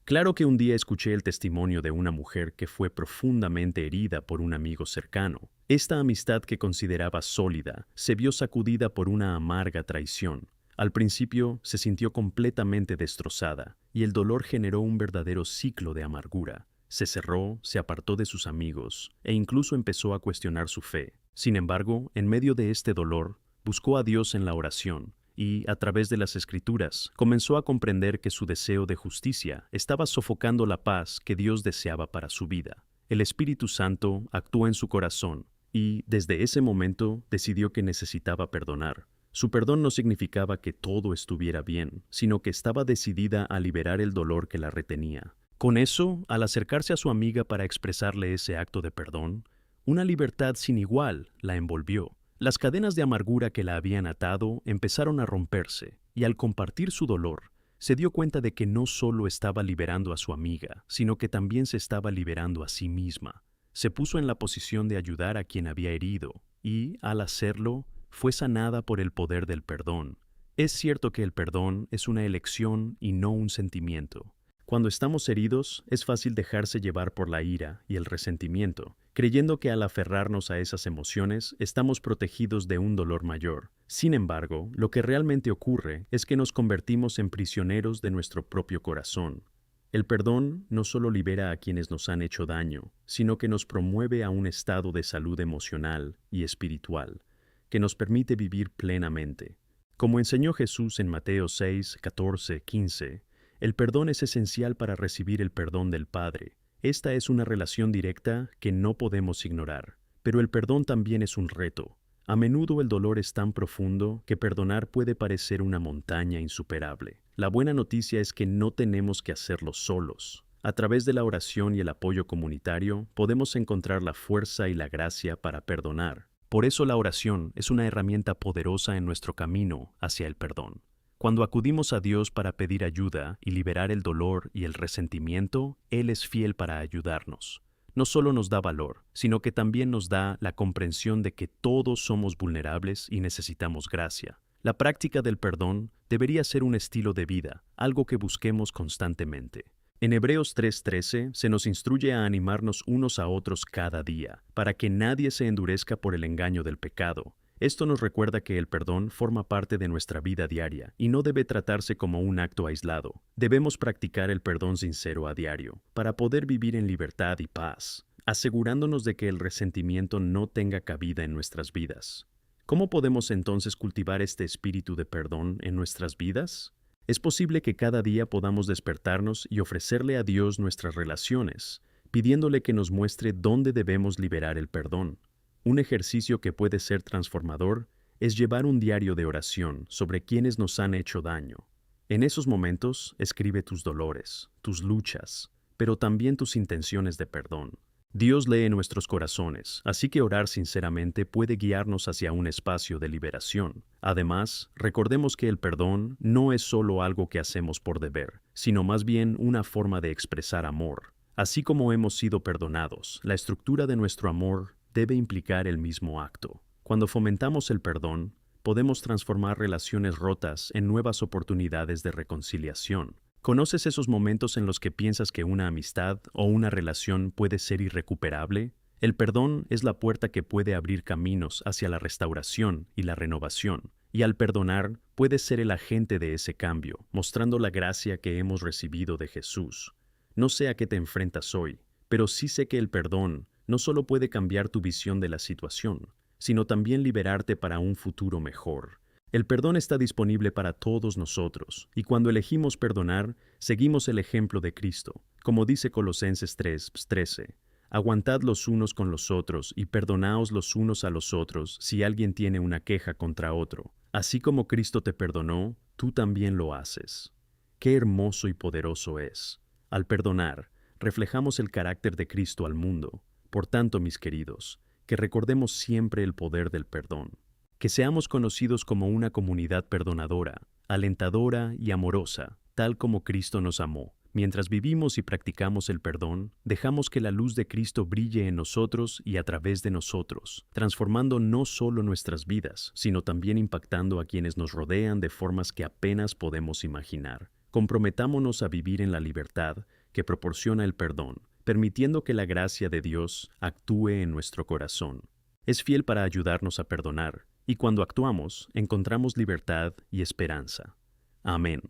Claro que un día escuché el testimonio de una mujer que fue profundamente herida por un amigo cercano. Esta amistad que consideraba sólida se vio sacudida por una amarga traición. Al principio se sintió completamente destrozada y el dolor generó un verdadero ciclo de amargura. Se cerró, se apartó de sus amigos e incluso empezó a cuestionar su fe. Sin embargo, en medio de este dolor, buscó a Dios en la oración y, a través de las Escrituras, comenzó a comprender que su deseo de justicia estaba sofocando la paz que Dios deseaba para su vida. El Espíritu Santo actuó en su corazón y, desde ese momento, decidió que necesitaba perdonar. Su perdón no significaba que todo estuviera bien, sino que estaba decidida a liberar el dolor que la retenía. Con eso, al acercarse a su amiga para expresarle ese acto de perdón, una libertad sin igual la envolvió. Las cadenas de amargura que la habían atado empezaron a romperse, y al compartir su dolor, se dio cuenta de que no solo estaba liberando a su amiga, sino que también se estaba liberando a sí misma. Se puso en la posición de ayudar a quien había herido, y, al hacerlo, fue sanada por el poder del perdón. Es cierto que el perdón es una elección y no un sentimiento. Cuando estamos heridos, es fácil dejarse llevar por la ira y el resentimiento, creyendo que al aferrarnos a esas emociones estamos protegidos de un dolor mayor. Sin embargo, lo que realmente ocurre es que nos convertimos en prisioneros de nuestro propio corazón. El perdón no solo libera a quienes nos han hecho daño, sino que nos promueve a un estado de salud emocional y espiritual, que nos permite vivir plenamente. Como enseñó Jesús en Mateo 6, 14, 15, el perdón es esencial para recibir el perdón del Padre. Esta es una relación directa que no podemos ignorar. Pero el perdón también es un reto. A menudo el dolor es tan profundo que perdonar puede parecer una montaña insuperable. La buena noticia es que no tenemos que hacerlo solos. A través de la oración y el apoyo comunitario, podemos encontrar la fuerza y la gracia para perdonar. Por eso la oración es una herramienta poderosa en nuestro camino hacia el perdón. Cuando acudimos a Dios para pedir ayuda y liberar el dolor y el resentimiento, Él es fiel para ayudarnos. No solo nos da valor, sino que también nos da la comprensión de que todos somos vulnerables y necesitamos gracia. La práctica del perdón debería ser un estilo de vida, algo que busquemos constantemente. En Hebreos 3:13 se nos instruye a animarnos unos a otros cada día, para que nadie se endurezca por el engaño del pecado. Esto nos recuerda que el perdón forma parte de nuestra vida diaria y no debe tratarse como un acto aislado. Debemos practicar el perdón sincero a diario para poder vivir en libertad y paz, asegurándonos de que el resentimiento no tenga cabida en nuestras vidas. ¿Cómo podemos entonces cultivar este espíritu de perdón en nuestras vidas? Es posible que cada día podamos despertarnos y ofrecerle a Dios nuestras relaciones, pidiéndole que nos muestre dónde debemos liberar el perdón. Un ejercicio que puede ser transformador es llevar un diario de oración sobre quienes nos han hecho daño. En esos momentos, escribe tus dolores, tus luchas, pero también tus intenciones de perdón. Dios lee nuestros corazones, así que orar sinceramente puede guiarnos hacia un espacio de liberación. Además, recordemos que el perdón no es solo algo que hacemos por deber, sino más bien una forma de expresar amor. Así como hemos sido perdonados, la estructura de nuestro amor debe implicar el mismo acto. Cuando fomentamos el perdón, podemos transformar relaciones rotas en nuevas oportunidades de reconciliación. ¿Conoces esos momentos en los que piensas que una amistad o una relación puede ser irrecuperable? El perdón es la puerta que puede abrir caminos hacia la restauración y la renovación, y al perdonar puedes ser el agente de ese cambio, mostrando la gracia que hemos recibido de Jesús. No sé a qué te enfrentas hoy, pero sí sé que el perdón no solo puede cambiar tu visión de la situación, sino también liberarte para un futuro mejor. El perdón está disponible para todos nosotros, y cuando elegimos perdonar, seguimos el ejemplo de Cristo. Como dice Colosenses 3:13, aguantad los unos con los otros y perdonaos los unos a los otros si alguien tiene una queja contra otro. Así como Cristo te perdonó, tú también lo haces. Qué hermoso y poderoso es. Al perdonar, reflejamos el carácter de Cristo al mundo. Por tanto, mis queridos, que recordemos siempre el poder del perdón. Que seamos conocidos como una comunidad perdonadora, alentadora y amorosa, tal como Cristo nos amó. Mientras vivimos y practicamos el perdón, dejamos que la luz de Cristo brille en nosotros y a través de nosotros, transformando no solo nuestras vidas, sino también impactando a quienes nos rodean de formas que apenas podemos imaginar. Comprometámonos a vivir en la libertad que proporciona el perdón, permitiendo que la gracia de Dios actúe en nuestro corazón. Es fiel para ayudarnos a perdonar, y cuando actuamos, encontramos libertad y esperanza. Amén.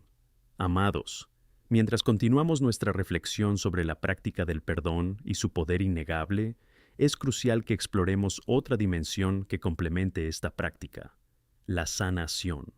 Amados, mientras continuamos nuestra reflexión sobre la práctica del perdón y su poder innegable, es crucial que exploremos otra dimensión que complemente esta práctica: la sanación.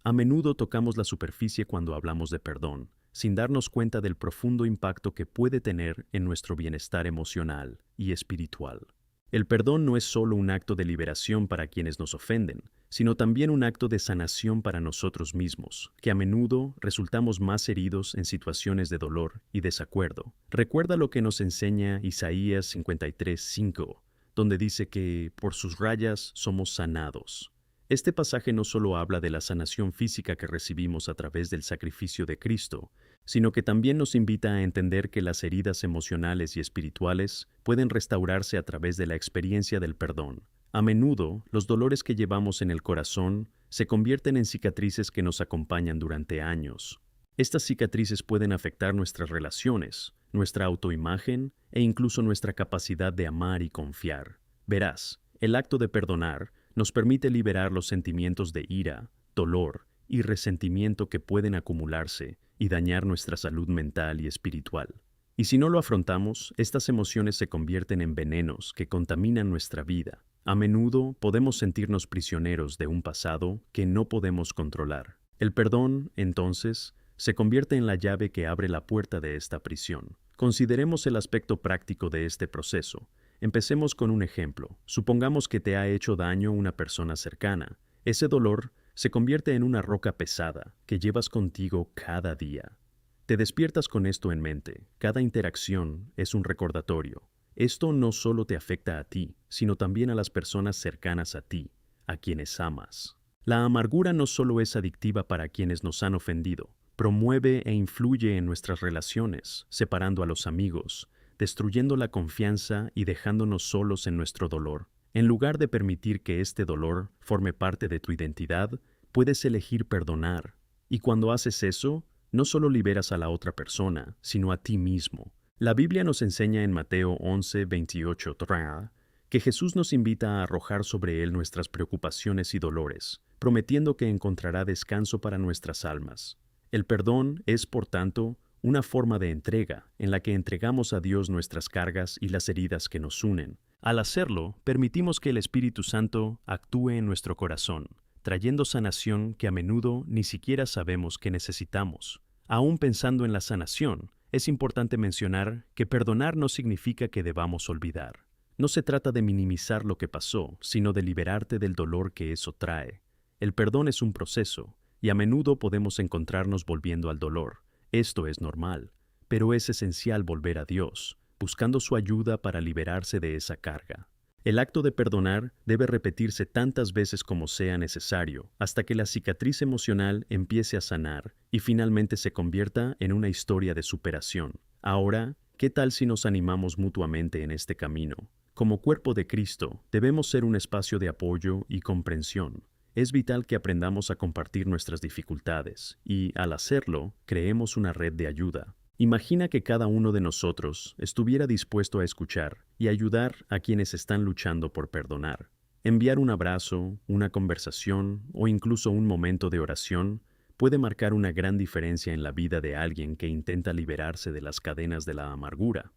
A menudo tocamos la superficie cuando hablamos de perdón, sin darnos cuenta del profundo impacto que puede tener en nuestro bienestar emocional y espiritual. El perdón no es solo un acto de liberación para quienes nos ofenden, sino también un acto de sanación para nosotros mismos, que a menudo resultamos más heridos en situaciones de dolor y desacuerdo. Recuerda lo que nos enseña Isaías 53:5, donde dice que por sus rayas somos sanados. Este pasaje no solo habla de la sanación física que recibimos a través del sacrificio de Cristo, sino que también nos invita a entender que las heridas emocionales y espirituales pueden restaurarse a través de la experiencia del perdón. A menudo, los dolores que llevamos en el corazón se convierten en cicatrices que nos acompañan durante años. Estas cicatrices pueden afectar nuestras relaciones, nuestra autoimagen e incluso nuestra capacidad de amar y confiar. Verás, el acto de perdonar nos permite liberar los sentimientos de ira, dolor y resentimiento que pueden acumularse y dañar nuestra salud mental y espiritual. Y si no lo afrontamos, estas emociones se convierten en venenos que contaminan nuestra vida. A menudo podemos sentirnos prisioneros de un pasado que no podemos controlar. El perdón, entonces, se convierte en la llave que abre la puerta de esta prisión. Consideremos el aspecto práctico de este proceso. Empecemos con un ejemplo. Supongamos que te ha hecho daño una persona cercana. Ese dolor se convierte en una roca pesada que llevas contigo cada día. Te despiertas con esto en mente. Cada interacción es un recordatorio. Esto no solo te afecta a ti, sino también a las personas cercanas a ti, a quienes amas. La amargura no solo es adictiva para quienes nos han ofendido, promueve e influye en nuestras relaciones, separando a los amigos, destruyendo la confianza y dejándonos solos en nuestro dolor. En lugar de permitir que este dolor forme parte de tu identidad, puedes elegir perdonar. Y cuando haces eso, no solo liberas a la otra persona, sino a ti mismo. La Biblia nos enseña en Mateo 11:28 que Jesús nos invita a arrojar sobre Él nuestras preocupaciones y dolores, prometiendo que encontrará descanso para nuestras almas. El perdón es, por tanto, una forma de entrega en la que entregamos a Dios nuestras cargas y las heridas que nos unen. Al hacerlo, permitimos que el Espíritu Santo actúe en nuestro corazón, trayendo sanación que a menudo ni siquiera sabemos que necesitamos. Aún pensando en la sanación, es importante mencionar que perdonar no significa que debamos olvidar. No se trata de minimizar lo que pasó, sino de liberarte del dolor que eso trae. El perdón es un proceso, y a menudo podemos encontrarnos volviendo al dolor. Esto es normal, pero es esencial volver a Dios, buscando su ayuda para liberarse de esa carga. El acto de perdonar debe repetirse tantas veces como sea necesario, hasta que la cicatriz emocional empiece a sanar y finalmente se convierta en una historia de superación. Ahora, ¿qué tal si nos animamos mutuamente en este camino? Como cuerpo de Cristo, debemos ser un espacio de apoyo y comprensión. Es vital que aprendamos a compartir nuestras dificultades y, al hacerlo, creemos una red de ayuda. Imagina que cada uno de nosotros estuviera dispuesto a escuchar y ayudar a quienes están luchando por perdonar. Enviar un abrazo, una conversación o incluso un momento de oración puede marcar una gran diferencia en la vida de alguien que intenta liberarse de las cadenas de la amargura.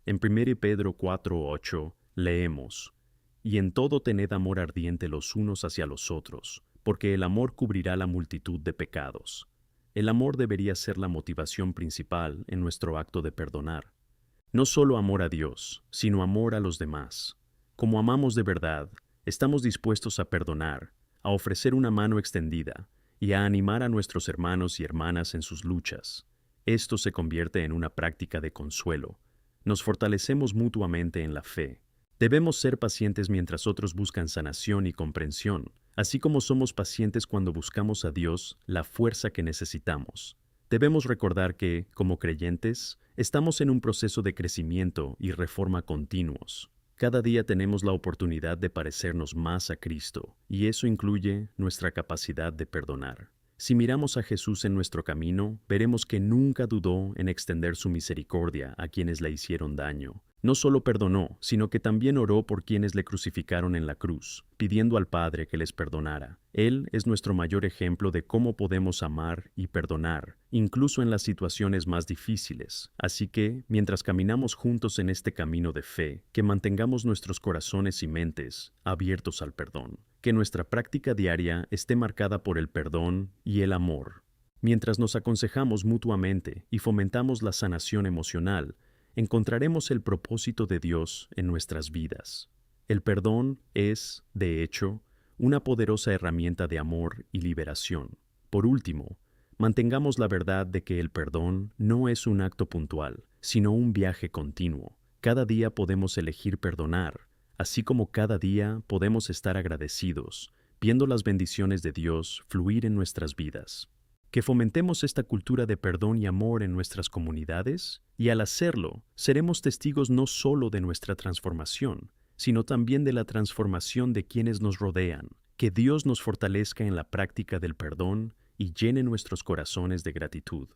En 1 Pedro 4:8 leemos: «Y en todo tened amor ardiente los unos hacia los otros, porque el amor cubrirá la multitud de pecados». El amor debería ser la motivación principal en nuestro acto de perdonar. No solo amor a Dios, sino amor a los demás. Como amamos de verdad, estamos dispuestos a perdonar, a ofrecer una mano extendida y a animar a nuestros hermanos y hermanas en sus luchas. Esto se convierte en una práctica de consuelo. Nos fortalecemos mutuamente en la fe. Debemos ser pacientes mientras otros buscan sanación y comprensión, así como somos pacientes cuando buscamos a Dios la fuerza que necesitamos. Debemos recordar que, como creyentes, estamos en un proceso de crecimiento y reforma continuos. Cada día tenemos la oportunidad de parecernos más a Cristo, y eso incluye nuestra capacidad de perdonar. Si miramos a Jesús en nuestro camino, veremos que nunca dudó en extender su misericordia a quienes le hicieron daño. No solo perdonó, sino que también oró por quienes le crucificaron en la cruz, pidiendo al Padre que les perdonara. Él es nuestro mayor ejemplo de cómo podemos amar y perdonar, incluso en las situaciones más difíciles. Así que, mientras caminamos juntos en este camino de fe, que mantengamos nuestros corazones y mentes abiertos al perdón. Que nuestra práctica diaria esté marcada por el perdón y el amor. Mientras nos aconsejamos mutuamente y fomentamos la sanación emocional, encontraremos el propósito de Dios en nuestras vidas. El perdón es, de hecho, una poderosa herramienta de amor y liberación. Por último, mantengamos la verdad de que el perdón no es un acto puntual, sino un viaje continuo. Cada día podemos elegir perdonar, así como cada día podemos estar agradecidos, viendo las bendiciones de Dios fluir en nuestras vidas. Que fomentemos esta cultura de perdón y amor en nuestras comunidades, y al hacerlo, seremos testigos no solo de nuestra transformación, sino también de la transformación de quienes nos rodean. Que Dios nos fortalezca en la práctica del perdón y llene nuestros corazones de gratitud.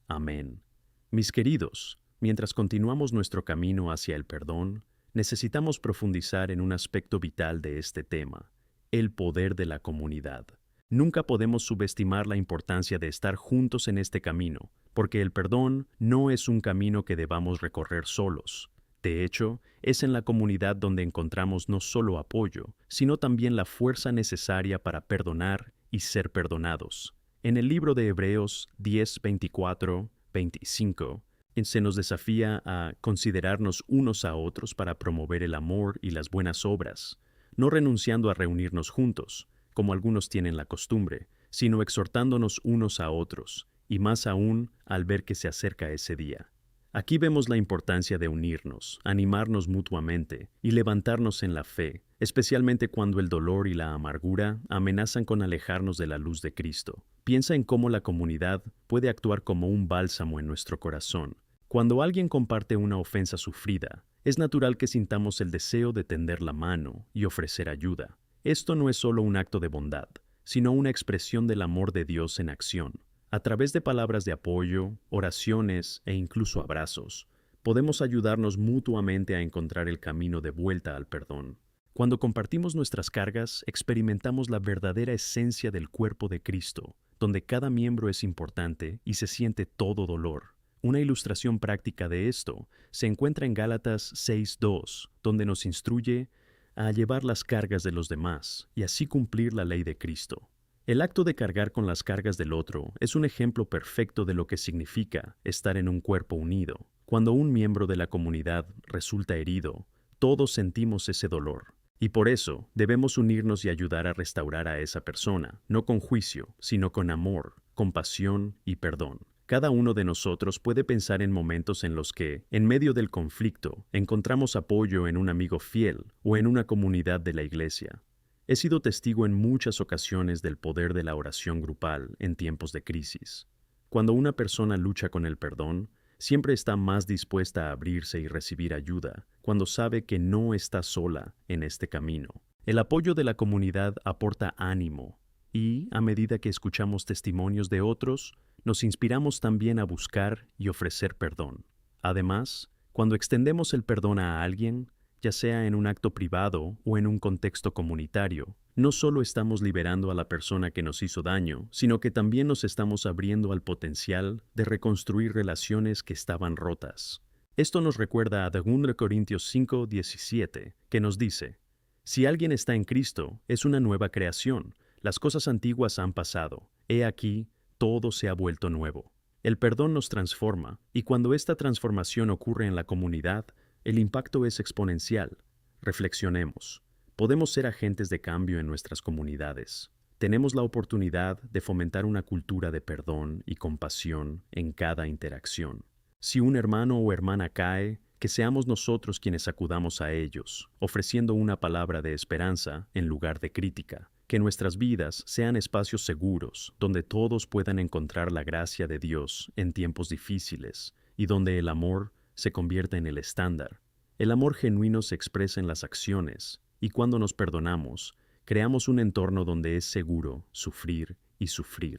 Amén. Mis queridos, mientras continuamos nuestro camino hacia el perdón, necesitamos profundizar en un aspecto vital de este tema: el poder de la comunidad. Nunca podemos subestimar la importancia de estar juntos en este camino, porque el perdón no es un camino que debamos recorrer solos. De hecho, es en la comunidad donde encontramos no solo apoyo, sino también la fuerza necesaria para perdonar y ser perdonados. En el libro de Hebreos 10:24-25, se nos desafía a considerarnos unos a otros para promover el amor y las buenas obras, no renunciando a reunirnos juntos, como algunos tienen la costumbre, sino exhortándonos unos a otros, y más aún al ver que se acerca ese día. Aquí vemos la importancia de unirnos, animarnos mutuamente y levantarnos en la fe, especialmente cuando el dolor y la amargura amenazan con alejarnos de la luz de Cristo. Piensa en cómo la comunidad puede actuar como un bálsamo en nuestro corazón. Cuando alguien comparte una ofensa sufrida, es natural que sintamos el deseo de tender la mano y ofrecer ayuda. Esto no es solo un acto de bondad, sino una expresión del amor de Dios en acción. A través de palabras de apoyo, oraciones e incluso abrazos, podemos ayudarnos mutuamente a encontrar el camino de vuelta al perdón. Cuando compartimos nuestras cargas, experimentamos la verdadera esencia del cuerpo de Cristo, donde cada miembro es importante y se siente todo dolor. Una ilustración práctica de esto se encuentra en Gálatas 6:2, donde nos instruye a llevar las cargas de los demás y así cumplir la ley de Cristo. El acto de cargar con las cargas del otro es un ejemplo perfecto de lo que significa estar en un cuerpo unido. Cuando un miembro de la comunidad resulta herido, todos sentimos ese dolor. Y por eso debemos unirnos y ayudar a restaurar a esa persona, no con juicio, sino con amor, compasión y perdón. Cada uno de nosotros puede pensar en momentos en los que, en medio del conflicto, encontramos apoyo en un amigo fiel o en una comunidad de la iglesia. He sido testigo en muchas ocasiones del poder de la oración grupal en tiempos de crisis. Cuando una persona lucha con el perdón, siempre está más dispuesta a abrirse y recibir ayuda, cuando sabe que no está sola en este camino. El apoyo de la comunidad aporta ánimo y, a medida que escuchamos testimonios de otros, nos inspiramos también a buscar y ofrecer perdón. Además, cuando extendemos el perdón a alguien, ya sea en un acto privado o en un contexto comunitario, no solo estamos liberando a la persona que nos hizo daño, sino que también nos estamos abriendo al potencial de reconstruir relaciones que estaban rotas. Esto nos recuerda a 2 Corintios 5:17, que nos dice: si alguien está en Cristo, es una nueva creación. Las cosas antiguas han pasado. He aquí, todo se ha vuelto nuevo. El perdón nos transforma, y cuando esta transformación ocurre en la comunidad, el impacto es exponencial. Reflexionemos. Podemos ser agentes de cambio en nuestras comunidades. Tenemos la oportunidad de fomentar una cultura de perdón y compasión en cada interacción. Si un hermano o hermana cae, que seamos nosotros quienes acudamos a ellos, ofreciendo una palabra de esperanza en lugar de crítica. Que nuestras vidas sean espacios seguros, donde todos puedan encontrar la gracia de Dios en tiempos difíciles y donde el amor se convierta en el estándar. El amor genuino se expresa en las acciones, y cuando nos perdonamos, creamos un entorno donde es seguro sufrir y sufrir.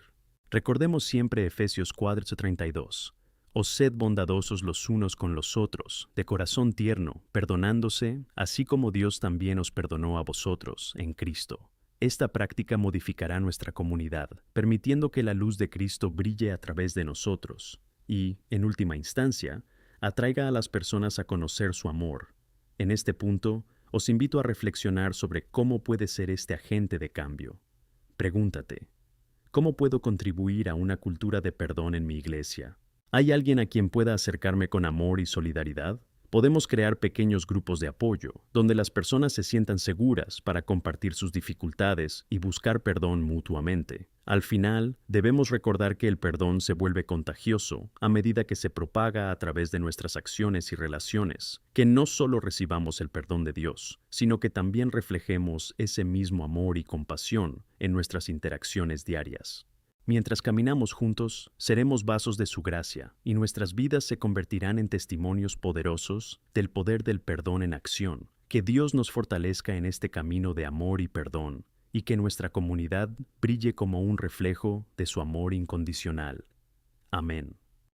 Recordemos siempre Efesios 4:32. Os sed bondadosos los unos con los otros, de corazón tierno, perdonándose, así como Dios también os perdonó a vosotros en Cristo. Esta práctica modificará nuestra comunidad, permitiendo que la luz de Cristo brille a través de nosotros y, en última instancia, atraiga a las personas a conocer su amor. En este punto, os invito a reflexionar sobre cómo puede ser este agente de cambio. Pregúntate: ¿cómo puedo contribuir a una cultura de perdón en mi iglesia? ¿Hay alguien a quien pueda acercarme con amor y solidaridad? Podemos crear pequeños grupos de apoyo, donde las personas se sientan seguras para compartir sus dificultades y buscar perdón mutuamente. Al final, debemos recordar que el perdón se vuelve contagioso a medida que se propaga a través de nuestras acciones y relaciones. Que no solo recibamos el perdón de Dios, sino que también reflejemos ese mismo amor y compasión en nuestras interacciones diarias. Mientras caminamos juntos, seremos vasos de su gracia, y nuestras vidas se convertirán en testimonios poderosos del poder del perdón en acción. Que Dios nos fortalezca en este camino de amor y perdón, y que nuestra comunidad brille como un reflejo de su amor incondicional. Amén.